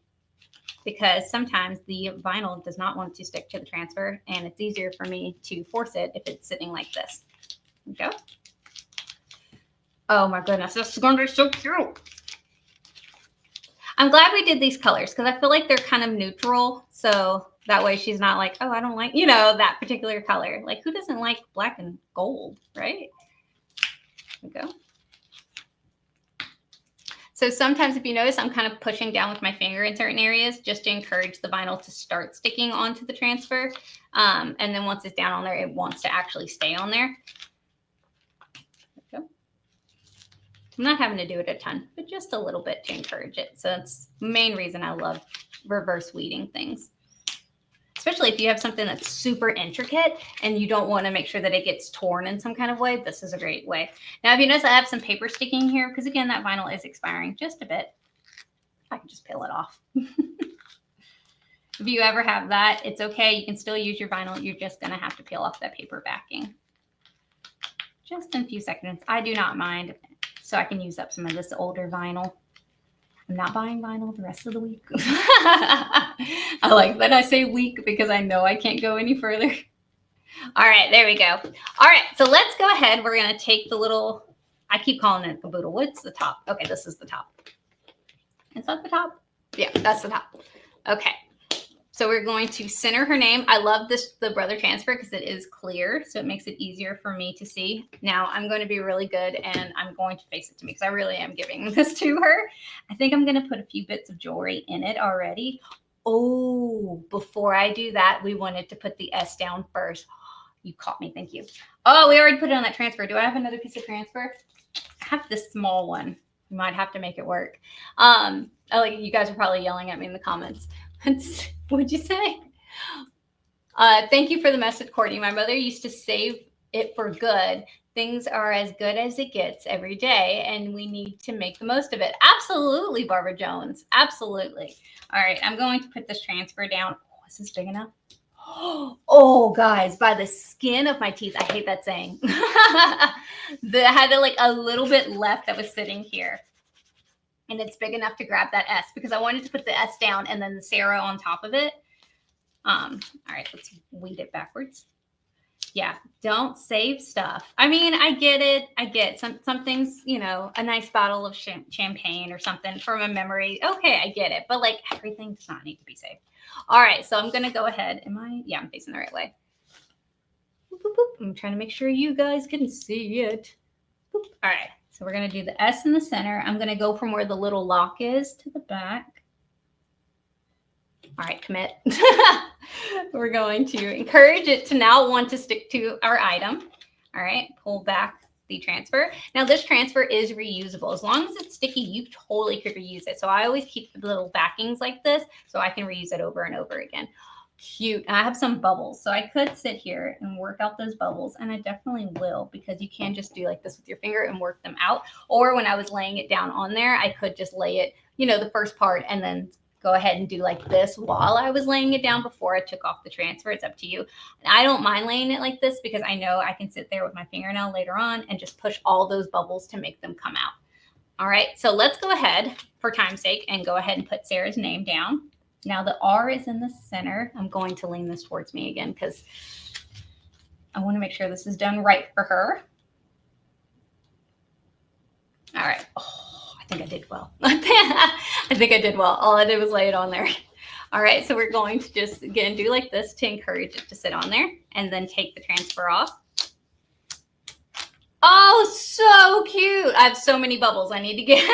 because sometimes the vinyl does not want to stick to the transfer, and it's easier for me to force it if it's sitting like this. There we go. Oh my goodness. This is going to be so cute. I'm glad we did these colors because I feel like they're kind of neutral. So that way she's not like, oh, I don't like, that particular color. Like who doesn't like black and gold, right? There we go. So sometimes if you notice, I'm kind of pushing down with my finger in certain areas just to encourage the vinyl to start sticking onto the transfer. And then once it's down on there, it wants to actually stay on there. There we go. I'm not having to do it a ton, but just a little bit to encourage it. So that's the main reason I love reverse weeding things. Especially if you have something that's super intricate and you don't want to make sure that it gets torn in some kind of way, this is a great way. Now, if you notice, I have some paper sticking here because, again, that vinyl is expiring just a bit. I can just peel it off. If you ever have that, it's okay. You can still use your vinyl. You're just going to have to peel off that paper backing. Just in a few seconds. I do not mind, so I can use up some of this older vinyl. I'm not buying vinyl the rest of the week. I like that I say week because I know I can't go any further. All right, there we go. All right, so let's go ahead. We're going to take the little, I keep calling it a caboodle. What's the top? Okay, this is the top. Is that the top? Yeah, that's the top. Okay. So we're going to center her name. I love the brother transfer because it is clear, so it makes it easier for me to see. Now I'm going to be really good and I'm going to face it to me because I really am giving this to her. I think I'm going to put a few bits of jewelry in it already. Oh, before I do that, we wanted to put the S down first. You caught me. Thank you. Oh, we already put it on that transfer. Do I have another piece of transfer? I have this small one. You might have to make it work. You guys are probably yelling at me in the comments. What'd you say? Thank you for the message, Courtney. My mother used to save it for good. Things are as good as it gets every day, and we need to make the most of it. Absolutely, Barbara Jones. Absolutely. All right, I'm going to put this transfer down. Oh, is this big enough? Oh, guys, by the skin of my teeth. I hate that saying. I had a little bit left that was sitting here. And it's big enough to grab that S because I wanted to put the S down and then the Sarah on top of it. All right, let's weed it backwards. Yeah, don't save stuff. I mean, I get it. I get some things, a nice bottle of champagne or something from a memory. Okay, I get it. But everything does not need to be saved. All right, so I'm going to go ahead. Yeah, I'm facing the right way. Boop, boop, boop. I'm trying to make sure you guys can see it. Boop. All right. So we're going to do the S in the center. I'm going to go from where the little lock is to the back. All right, commit. We're going to encourage it to now want to stick to our item. All right, pull back the transfer. Now this transfer is reusable. As long as it's sticky, you totally could reuse it. So I always keep the little backings like this so I can reuse it over and over again. Cute. And I have some bubbles, so I could sit here and work out those bubbles, and I definitely will because you can just do like this with your finger and work them out. Or when I was laying it down on there, I could just lay it, the first part and then go ahead and do like this while I was laying it down before I took off the transfer. It's up to you. And I don't mind laying it like this because I know I can sit there with my fingernail later on and just push all those bubbles to make them come out. All right, so let's go ahead for time's sake and go ahead and put Sarah's name down. Now the R is in the center. I'm going to lean this towards me again because I want to make sure this is done right for her. All right. Oh, I think I did well. I think I did well. All I did was lay it on there. All right, so we're going to just, again, do like this to encourage it to sit on there, and then take the transfer off. Oh, so cute. I have so many bubbles I need to get.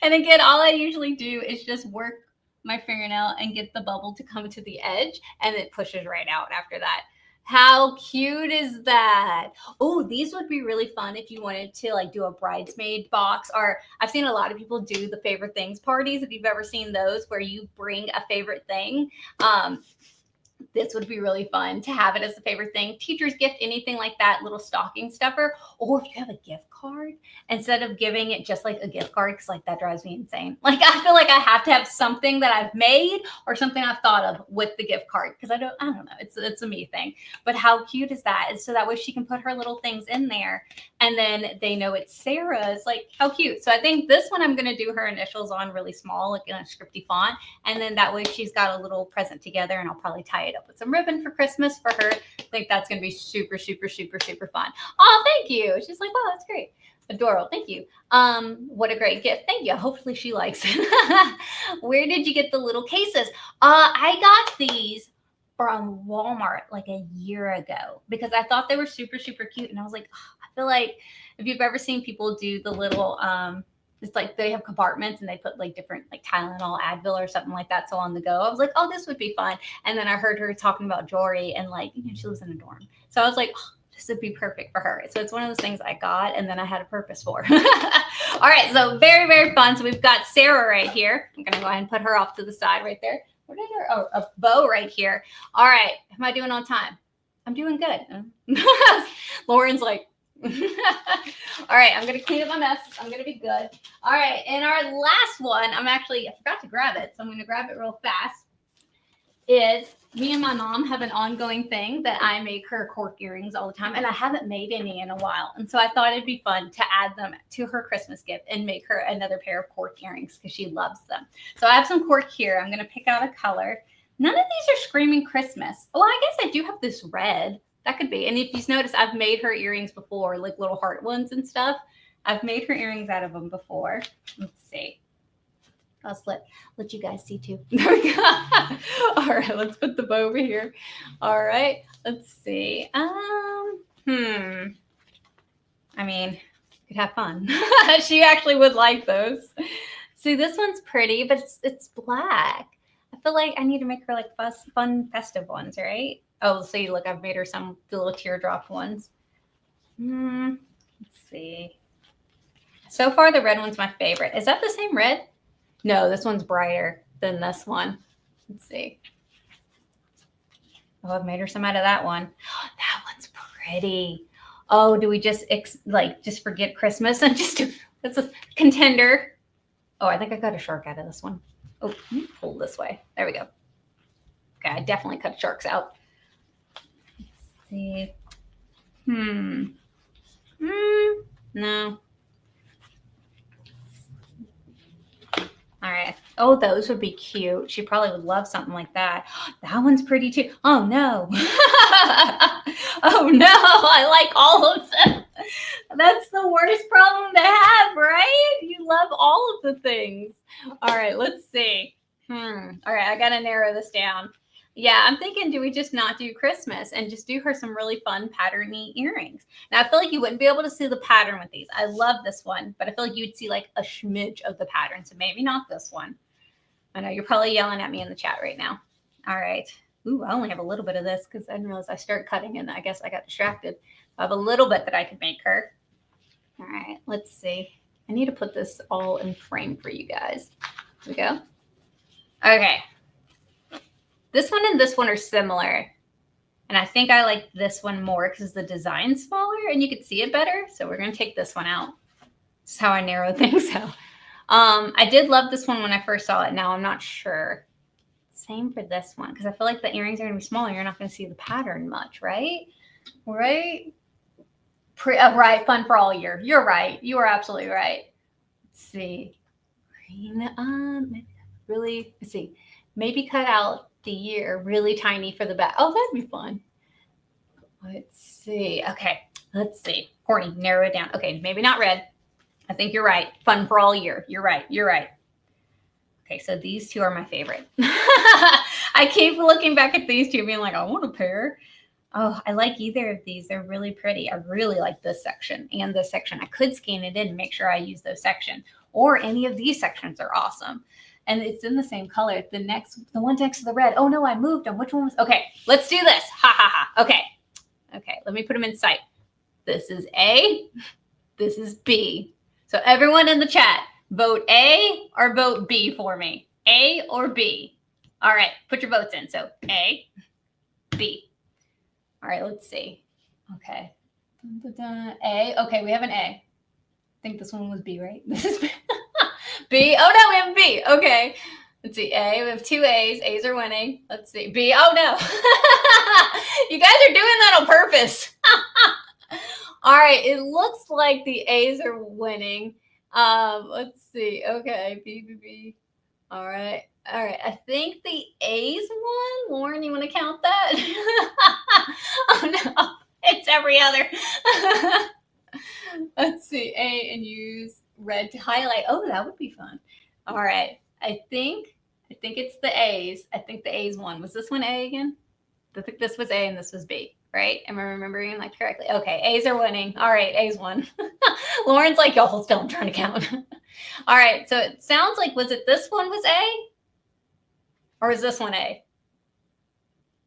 And again, all I usually do is just work my fingernail and get the bubble to come to the edge, and it pushes right out after that. How cute is that? Oh, these would be really fun if you wanted to like do a bridesmaid box, or I've seen a lot of people do the favorite things parties. If you've ever seen those where you bring a favorite thing, this would be really fun to have it as a favorite thing. Teacher's gift, anything like that, little stocking stuffer. Or if you have a gift card, instead of giving it just like a gift card, because like that drives me insane. Like I feel like I have to have something that I've made or something I've thought of with the gift card, because I don't know. It's a me thing. But how cute is that? And so that way she can put her little things in there, and then they know it's Sarah's. Like how cute. So I think this one I'm gonna do her initials on really small, like in a scripty font, and then that way she's got a little present together, and I'll probably tie it up with some ribbon for Christmas for her. I think that's going to be super, super, super, super fun. Oh, thank you. She's like, wow, that's great. Adorable. Thank you. What a great gift. Thank you. Hopefully she likes it. Where did you get the little cases? I got these from Walmart like a year ago because I thought they were super, super cute. And I was like, oh, I feel like if you've ever seen people do the little, it's like they have compartments and they put like different like Tylenol, Advil or something like that. So on the go, I was like, oh, this would be fun. And then I heard her talking about jewelry and like, she lives in a dorm. So I was like, oh, this would be perfect for her. So it's one of those things I got and then I had a purpose for. All right. So very, very fun. So we've got Sarah right here. I'm going to go ahead and put her off to the side right there. What is her? Oh, a bow right here. All right. Am I doing on time? I'm doing good. Lauren's like, all right, I'm going to clean up my mess. I'm going to be good. All right, and our last one, I forgot to grab it, so I'm going to grab it real fast, is me and my mom have an ongoing thing that I make her cork earrings all the time, and I haven't made any in a while. And so I thought it'd be fun to add them to her Christmas gift and make her another pair of cork earrings because she loves them. So I have some cork here. I'm going to pick out a color. None of these are screaming Christmas. Well, I guess I do have this red. That could be. And if you've noticed, I've made her earrings before, like little heart ones and stuff. I've made her earrings out of them before. Let's see. I'll let you guys see too. There we go. All right, let's put the bow over here. All right, let's see. I mean, could have fun. She actually would like those. See, this one's pretty, but it's black. I feel like I need to make her like fun festive ones, right? Oh, see, look, I've made her the little teardrop ones. Let's see. So far, the red one's my favorite. Is that the same red? No, this one's brighter than this one. Let's see. Oh, I've made her some out of that one. That one's pretty. Oh, do we just forget Christmas and just do, that's a contender. Oh, I think I cut a shark out of this one. Oh, let me pull this way. There we go. Okay, I definitely cut sharks out. Let's see. No. All right. Oh, those would be cute. She probably would love something like that. That one's pretty too. Oh, no. Oh, no. I like all of them. That's the worst problem to have, right? You love all of the things. All right. Let's see. All right. I got to narrow this down. Yeah, I'm thinking, do we just not do Christmas and just do her some really fun patterny earrings? Now, I feel like you wouldn't be able to see the pattern with these. I love this one, but I feel like you'd see like a smidge of the pattern. So maybe not this one. I know you're probably yelling at me in the chat right now. All right. Ooh, I only have a little bit of this because I didn't realize I started cutting and I guess I got distracted. I have a little bit that I could make her. All right, let's see. I need to put this all in frame for you guys. Here we go. Okay. This one and this one are similar. And I think I like this one more because the design's smaller and you can see it better. So we're going to take this one out. This is how I narrow things out. I did love this one when I first saw it. Now I'm not sure. Same for this one because I feel like the earrings are going to be smaller. You're not going to see the pattern much, right? Right? Right. Fun for all year. You're right. You are absolutely right. Let's see. Green. Really, let's see. Maybe cut out the year really tiny for the back. Oh, that'd be fun. Let's see. Okay, let's see. Courtney, narrow it down. Okay, maybe not red. I think you're right. Fun for all year. You're right. You're right. Okay, so these two are my favorite. I keep looking back at these two being like, I want a pair. Oh, I like either of these. They're really pretty. I really like this section and this section. I could scan it in and make sure I use those sections, or any of these sections are awesome. And it's in the same color. The one next to the red. Oh no, I moved them. Which one was? Okay, let's do this. Ha ha ha. Okay. Okay, let me put them in sight. This is A. This is B. So everyone in the chat, vote A or vote B for me. A or B. All right, put your votes in. So A, B. All right, let's see. Okay. A. Okay, we have an A. I think this one was B, right? This is B. B. Oh, no, we have B. Okay. Let's see. A. We have two A's. A's are winning. Let's see. B. Oh, no. You guys are doing that on purpose. All right. It looks like the A's are winning. Let's see. Okay. B, B, B. All right. All right. I think the A's won. Lauren, you want to count that? Oh, no. It's every other. Let's see. A and use red to highlight. Oh, that would be fun. All right. I think it's the A's. I think the A's won. Was this one A again? I think this was A and this was B, right? Am I remembering like correctly? Okay. A's are winning. All right. A's won. Lauren's like, y'all hold still. I'm trying to count. All right. So it sounds like, was it this one was A? Or is this one A?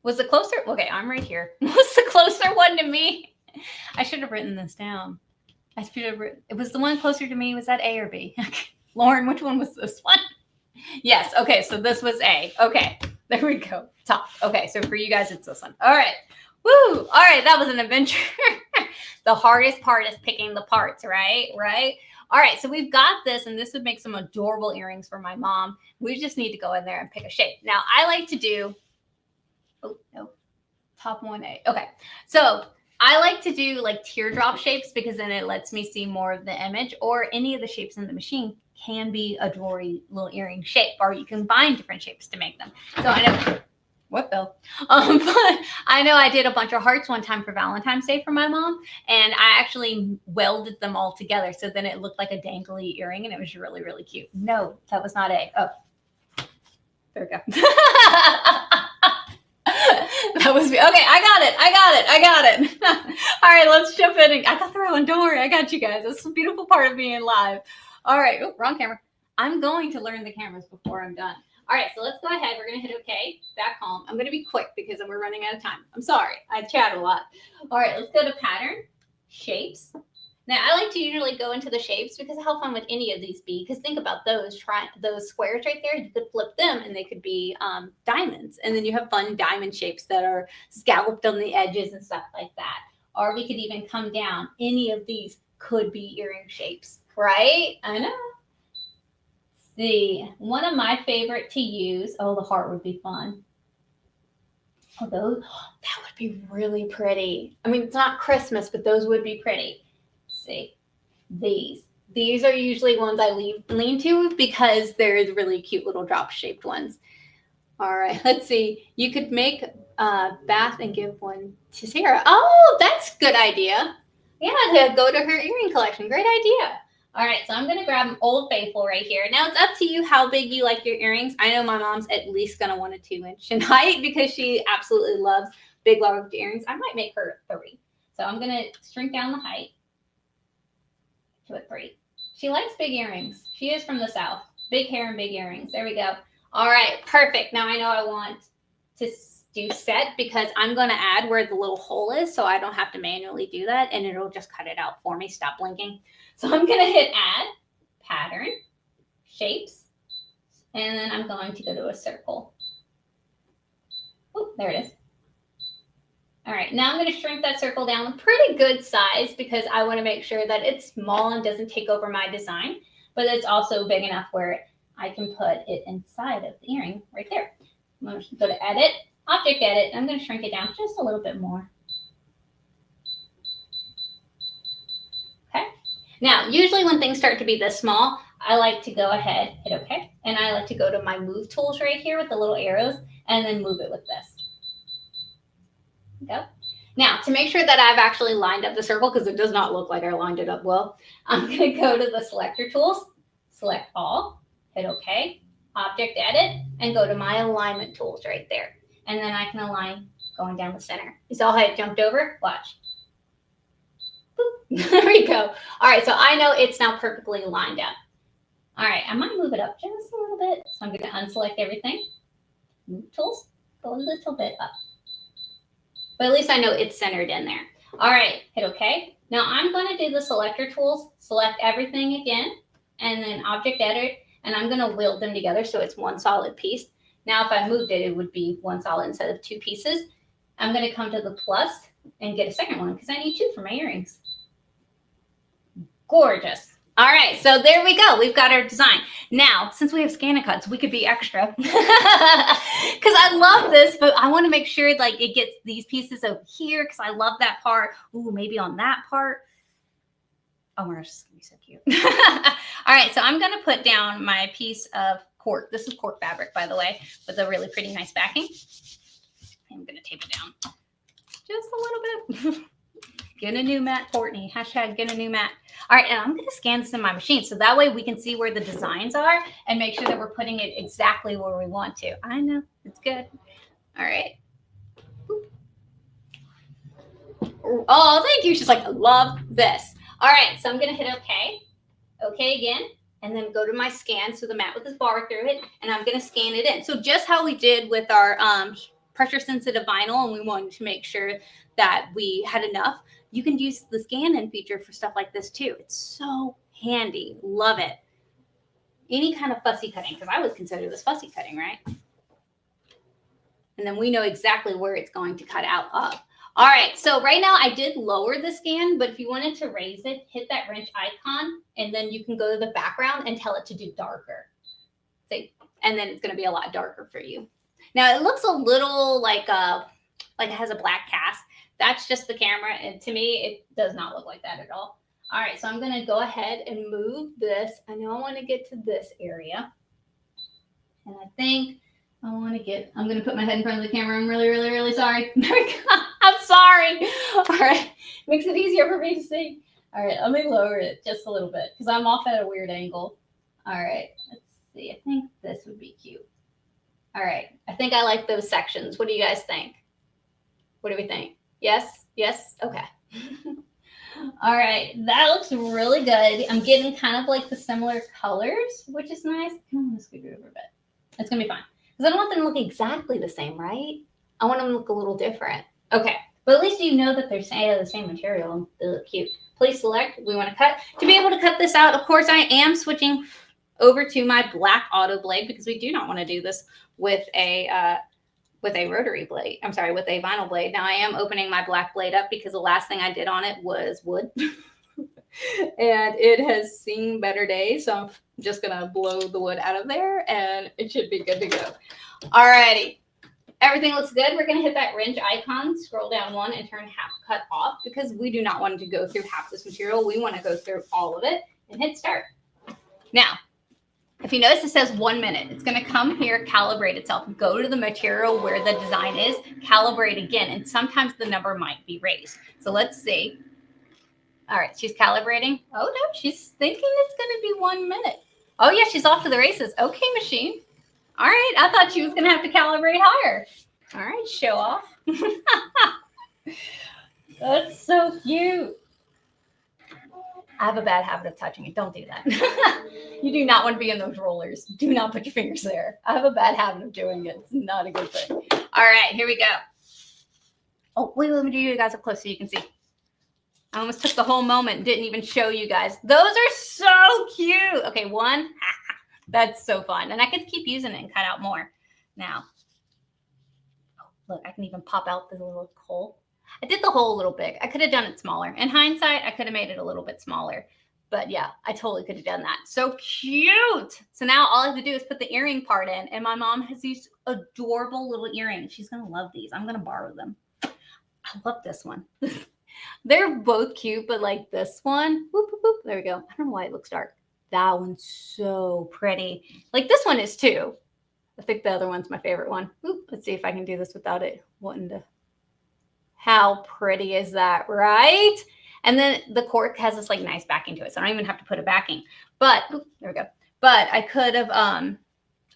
Was it closer? Okay, I'm right here. Was the closer one to me? I should have written this down. I should have written, it was the one closer to me. Was that A or B? Lauren, which one was this one? Yes. Okay, so this was A. Okay, there we go. Top. Okay, so for you guys, it's this one. All right. Woo! All right, that was an adventure. The hardest part is picking the parts, right? Right? All right, so we've got this, and this would make some adorable earrings for my mom. We just need to go in there and pick a shape. Now, I like to do, oh, no, top 1A. Okay, so I like to do like teardrop shapes because then it lets me see more of the image, or any of the shapes in the machine can be a jewelry little earring shape, or you can combine different shapes to make them. So I know, what Bill? But I know I did a bunch of hearts one time for Valentine's Day for my mom, and I actually welded them all together. So then it looked like a dangly earring, and it was really, really cute. No, that was not A. Oh, there we go. That was me. Okay, I got it. All right, let's jump in. I got the right one. Don't worry, I got you guys. That's the beautiful part of being live. All right, oh, wrong camera. I'm going to learn the cameras before I'm done. All right, so let's go ahead. We're going to hit OK, back home. I'm going to be quick because we're running out of time. I'm sorry. I chat a lot. All right, let's go to pattern, shapes. Now, I like to usually go into the shapes because how fun would any of these be? Because think about those squares right there. You could flip them and they could be diamonds. And then you have fun diamond shapes that are scalloped on the edges and stuff like that. Or we could even come down. Any of these could be earring shapes, right? I know. See, one of my favorite to use, oh, the heart would be fun. Oh, those, that would be really pretty. I mean, it's not Christmas, but those would be pretty. Let's see, these are usually ones I lean to because they're really cute little drop shaped ones. All right, let's see. You could make a bath and give one to Sarah. Oh, that's a good idea. Yeah, to go to her earring collection. Great idea. All right, so I'm going to grab an Old Faithful right here. Now, it's up to you how big you like your earrings. I know my mom's at least going to want a 2-inch in height because she absolutely loves big, large earrings. I might make her 3. So I'm going to shrink down the height to a 3. She likes big earrings. She is from the South. Big hair and big earrings. There we go. All right, perfect. Now I know I want to do set because I'm going to add where the little hole is so I don't have to manually do that, and it'll just cut it out for me. Stop blinking. So I'm going to hit add, pattern, shapes, and then I'm going to go to a circle. Oh, there it is. All right, now I'm going to shrink that circle down a pretty good size because I want to make sure that it's small and doesn't take over my design, but it's also big enough where I can put it inside of the earring right there. I'm going to go to edit, object edit. I'm going to shrink it down just a little bit more. Okay. Now, usually when things start to be this small, I like to go ahead, hit OK, and I like to go to my move tools right here with the little arrows and then move it with this. Go. Now, to make sure that I've actually lined up the circle, because it does not look like I lined it up well, I'm going to go to the selector tools, select all, hit OK, Object Edit, and go to my alignment tools right there. And then I can align going down the center. You saw how it jumped over? Watch. Boop. There we go. All right, so I know it's now perfectly lined up. All right, I might move it up just a little bit. So I'm going to unselect everything. Move tools, go a little bit up. But at least I know it's centered in there. All right, hit OK. Now I'm going to do the selector tools, select everything again, and then Object Edit, and I'm going to weld them together so it's one solid piece. Now if I moved it, it would be one solid instead of two pieces. I'm going to come to the plus and get a second one because I need two for my earrings. Gorgeous. All right, so there we go. We've got our design. Now, since we have ScanNCuts, we could be extra because I love this, but I want to make sure like it gets these pieces over here because I love that part. Ooh, maybe on that part. Oh, we're just gonna be so cute. All right, so I'm gonna put down my piece of cork. This is cork fabric, by the way, with a really pretty nice backing. I'm gonna tape it down just a little bit. Get a new mat, Courtney. Hashtag get a new mat. All right, and I'm going to scan this in my machine so that way we can see where the designs are and make sure that we're putting it exactly where we want to. I know, it's good. All right. Oh, thank you. She's like, I love this. All right, so I'm going to hit OK. OK again, and then go to my scan, so the mat with this bar through it, and I'm going to scan it in. So just how we did with our pressure-sensitive vinyl, and we wanted to make sure that we had enough. You can use the scan-in feature for stuff like this too. It's so handy. Love it. Any kind of fussy cutting, because I would consider this fussy cutting, right? And then we know exactly where it's going to cut out of. All right, so right now I did lower the scan, but if you wanted to raise it, hit that wrench icon, and then you can go to the background and tell it to do darker. See? And then it's going to be a lot darker for you. Now it looks a little like it has a black cast. That's just the camera, and to me, it does not look like that at all. All right, so I'm going to go ahead and move this. I know I want to get to this area, and I think I want to get, I'm going to put my head in front of the camera. I'm really, really, really sorry. I'm sorry. All right, makes it easier for me to see. All right, let me lower it just a little bit because I'm off at a weird angle. All right, let's see. I think this would be cute. All right, I think I like those sections. What do you guys think? What do we think? Yes, yes, okay. All right, that looks really good. I'm getting kind of like the similar colors, which is nice. I'm gonna scoot it over a bit. It's gonna be fine. Because I don't want them to look exactly the same, right? I want them to look a little different. Okay, but at least you know that they're the same material and they look cute. Please select, we wanna cut. To be able to cut this out, of course, I am switching over to my black auto blade because we do not wanna do this with a rotary blade. I'm sorry, with a vinyl blade. Now I am opening my black blade up because the last thing I did on it was wood. And it has seen better days. So I'm just going to blow the wood out of there and it should be good to go. Alrighty. Everything looks good. We're going to hit that wrench icon, scroll down one and turn half cut off because we do not want to go through half this material. We want to go through all of it and hit start. Now, if you notice, it says 1 minute. It's going to come here, calibrate itself, go to the material where the design is, calibrate again, and sometimes the number might be raised. So let's see. All right, she's calibrating. Oh, no, she's thinking it's going to be 1 minute. Oh, yeah, she's off to the races. Okay, machine. All right, I thought she was going to have to calibrate higher. All right, show off. That's so cute. I have a bad habit of touching it. Don't do that. You do not want to be in those rollers. Do not put your fingers there. I have a bad habit of doing it. It's not a good thing. All right, here we go. Oh, wait, let me do you guys up close so you can see. I almost took the whole moment and didn't even show you guys. Those are so cute. Okay, one. That's so fun. And I could keep using it and cut out more. Now, oh, look, I can even pop out the little hole. I did the hole a little big. I could have done it smaller. In hindsight, I could have made it a little bit smaller. But yeah, I totally could have done that. So cute. So now all I have to do is put the earring part in. And my mom has these adorable little earrings. She's going to love these. I'm going to borrow them. I love this one. They're both cute, but like this one, whoop, whoop, whoop, there we go. I don't know why it looks dark. That one's so pretty. Like this one is too. I think the other one's my favorite one. Oop, let's see if I can do this without it wanting to. How pretty is that, right? And then the cork has this like nice backing to it. So I don't even have to put a backing. But, oop, there we go. But I could have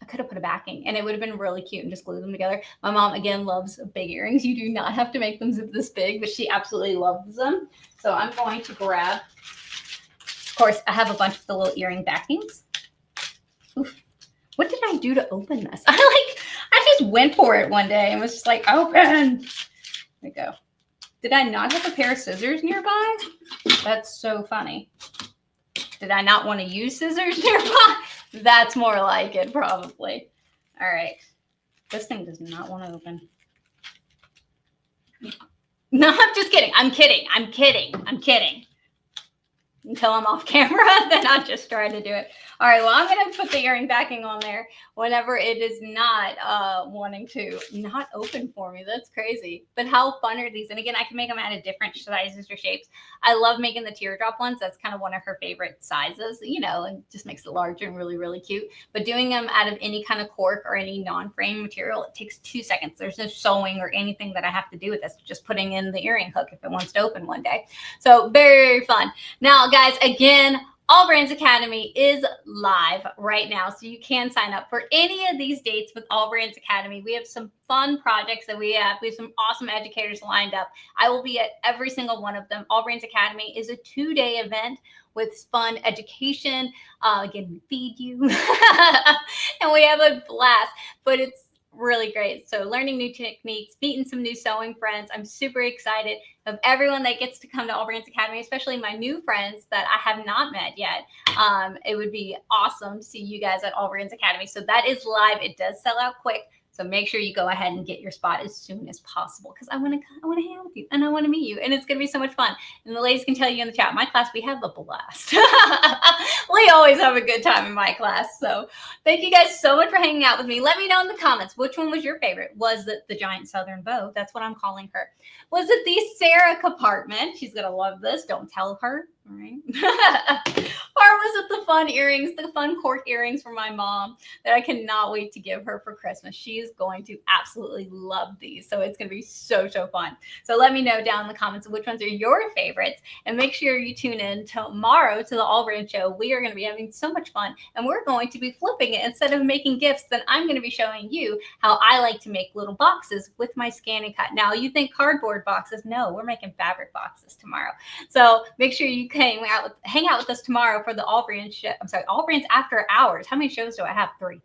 I could have put a backing and it would have been really cute and just glued them together. My mom, again, loves big earrings. You do not have to make them this big, but she absolutely loves them. So I'm going to grab, of course, I have a bunch of the little earring backings. Oof. What did I do to open this? I just went for it one day and was just like, open. There we go. Did I not have a pair of scissors nearby? That's so funny. Did I not want to use scissors nearby? That's more like it, probably. All right. This thing does not want to open. No, I'm just kidding. I'm kidding. Until I'm off camera, then I'll just try to do it. All right, well, I'm going to put the earring backing on there whenever it is not wanting to not open for me. That's crazy. But how fun are these? And again, I can make them out of different sizes or shapes. I love making the teardrop ones. That's kind of one of her favorite sizes, you know, and just makes it larger and really, really cute. But doing them out of any kind of cork or any non-frame material, it takes 2 seconds. There's no sewing or anything that I have to do with this. Just putting in the earring hook if it wants to open one day. So very, very fun. Now, guys, again, AllBrands Academy is live right now, so you can sign up for any of these dates with AllBrands Academy. We have some fun projects that we have some awesome educators lined up. I will be at every single one of them. AllBrands Academy is a 2-day event with fun education. Again, we feed you, and we have a blast, but it's really great. So learning new techniques, meeting some new sewing friends. I'm super excited of everyone that gets to come to AllBrands Academy, especially my new friends that I have not met yet. It would be awesome to see you guys at AllBrands Academy. So that is live. It does sell out quick. So make sure you go ahead and get your spot as soon as possible, because I want to hang out with you and I want to meet you, and it's going to be so much fun. And the ladies can tell you in the chat, my class, we have a blast. We always have a good time in my class. So thank you guys so much for hanging out with me. Let me know in the comments, which one was your favorite? Was it the giant southern bow? That's what I'm calling her. Was it the Sarah compartment? She's going to love this. Don't tell her. All right. Or was it the fun earrings, the fun cork earrings from my mom that I cannot wait to give her for Christmas? She is going to absolutely love these. So it's going to be so, so fun. So let me know down in the comments which ones are your favorites, and make sure you tune in tomorrow to the AllBrands show. We are going to be having so much fun, and we're going to be flipping it. Instead of making gifts, then I'm going to be showing you how I like to make little boxes with my ScanNCut. Now you think cardboard boxes? No, we're making fabric boxes tomorrow. So make sure you hang out with us tomorrow for the AllBrands show. I'm sorry, AllBrands After Hours. How many shows do I have? 3.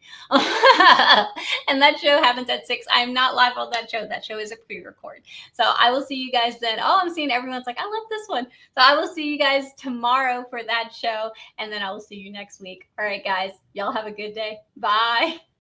And that show happens at 6. I am not live on that show. That show is a pre-record. So I will see you guys then. Oh, I'm seeing everyone's like, I love this one. So I will see you guys tomorrow for that show, and then I will see you next week. All right, guys, y'all have a good day. Bye.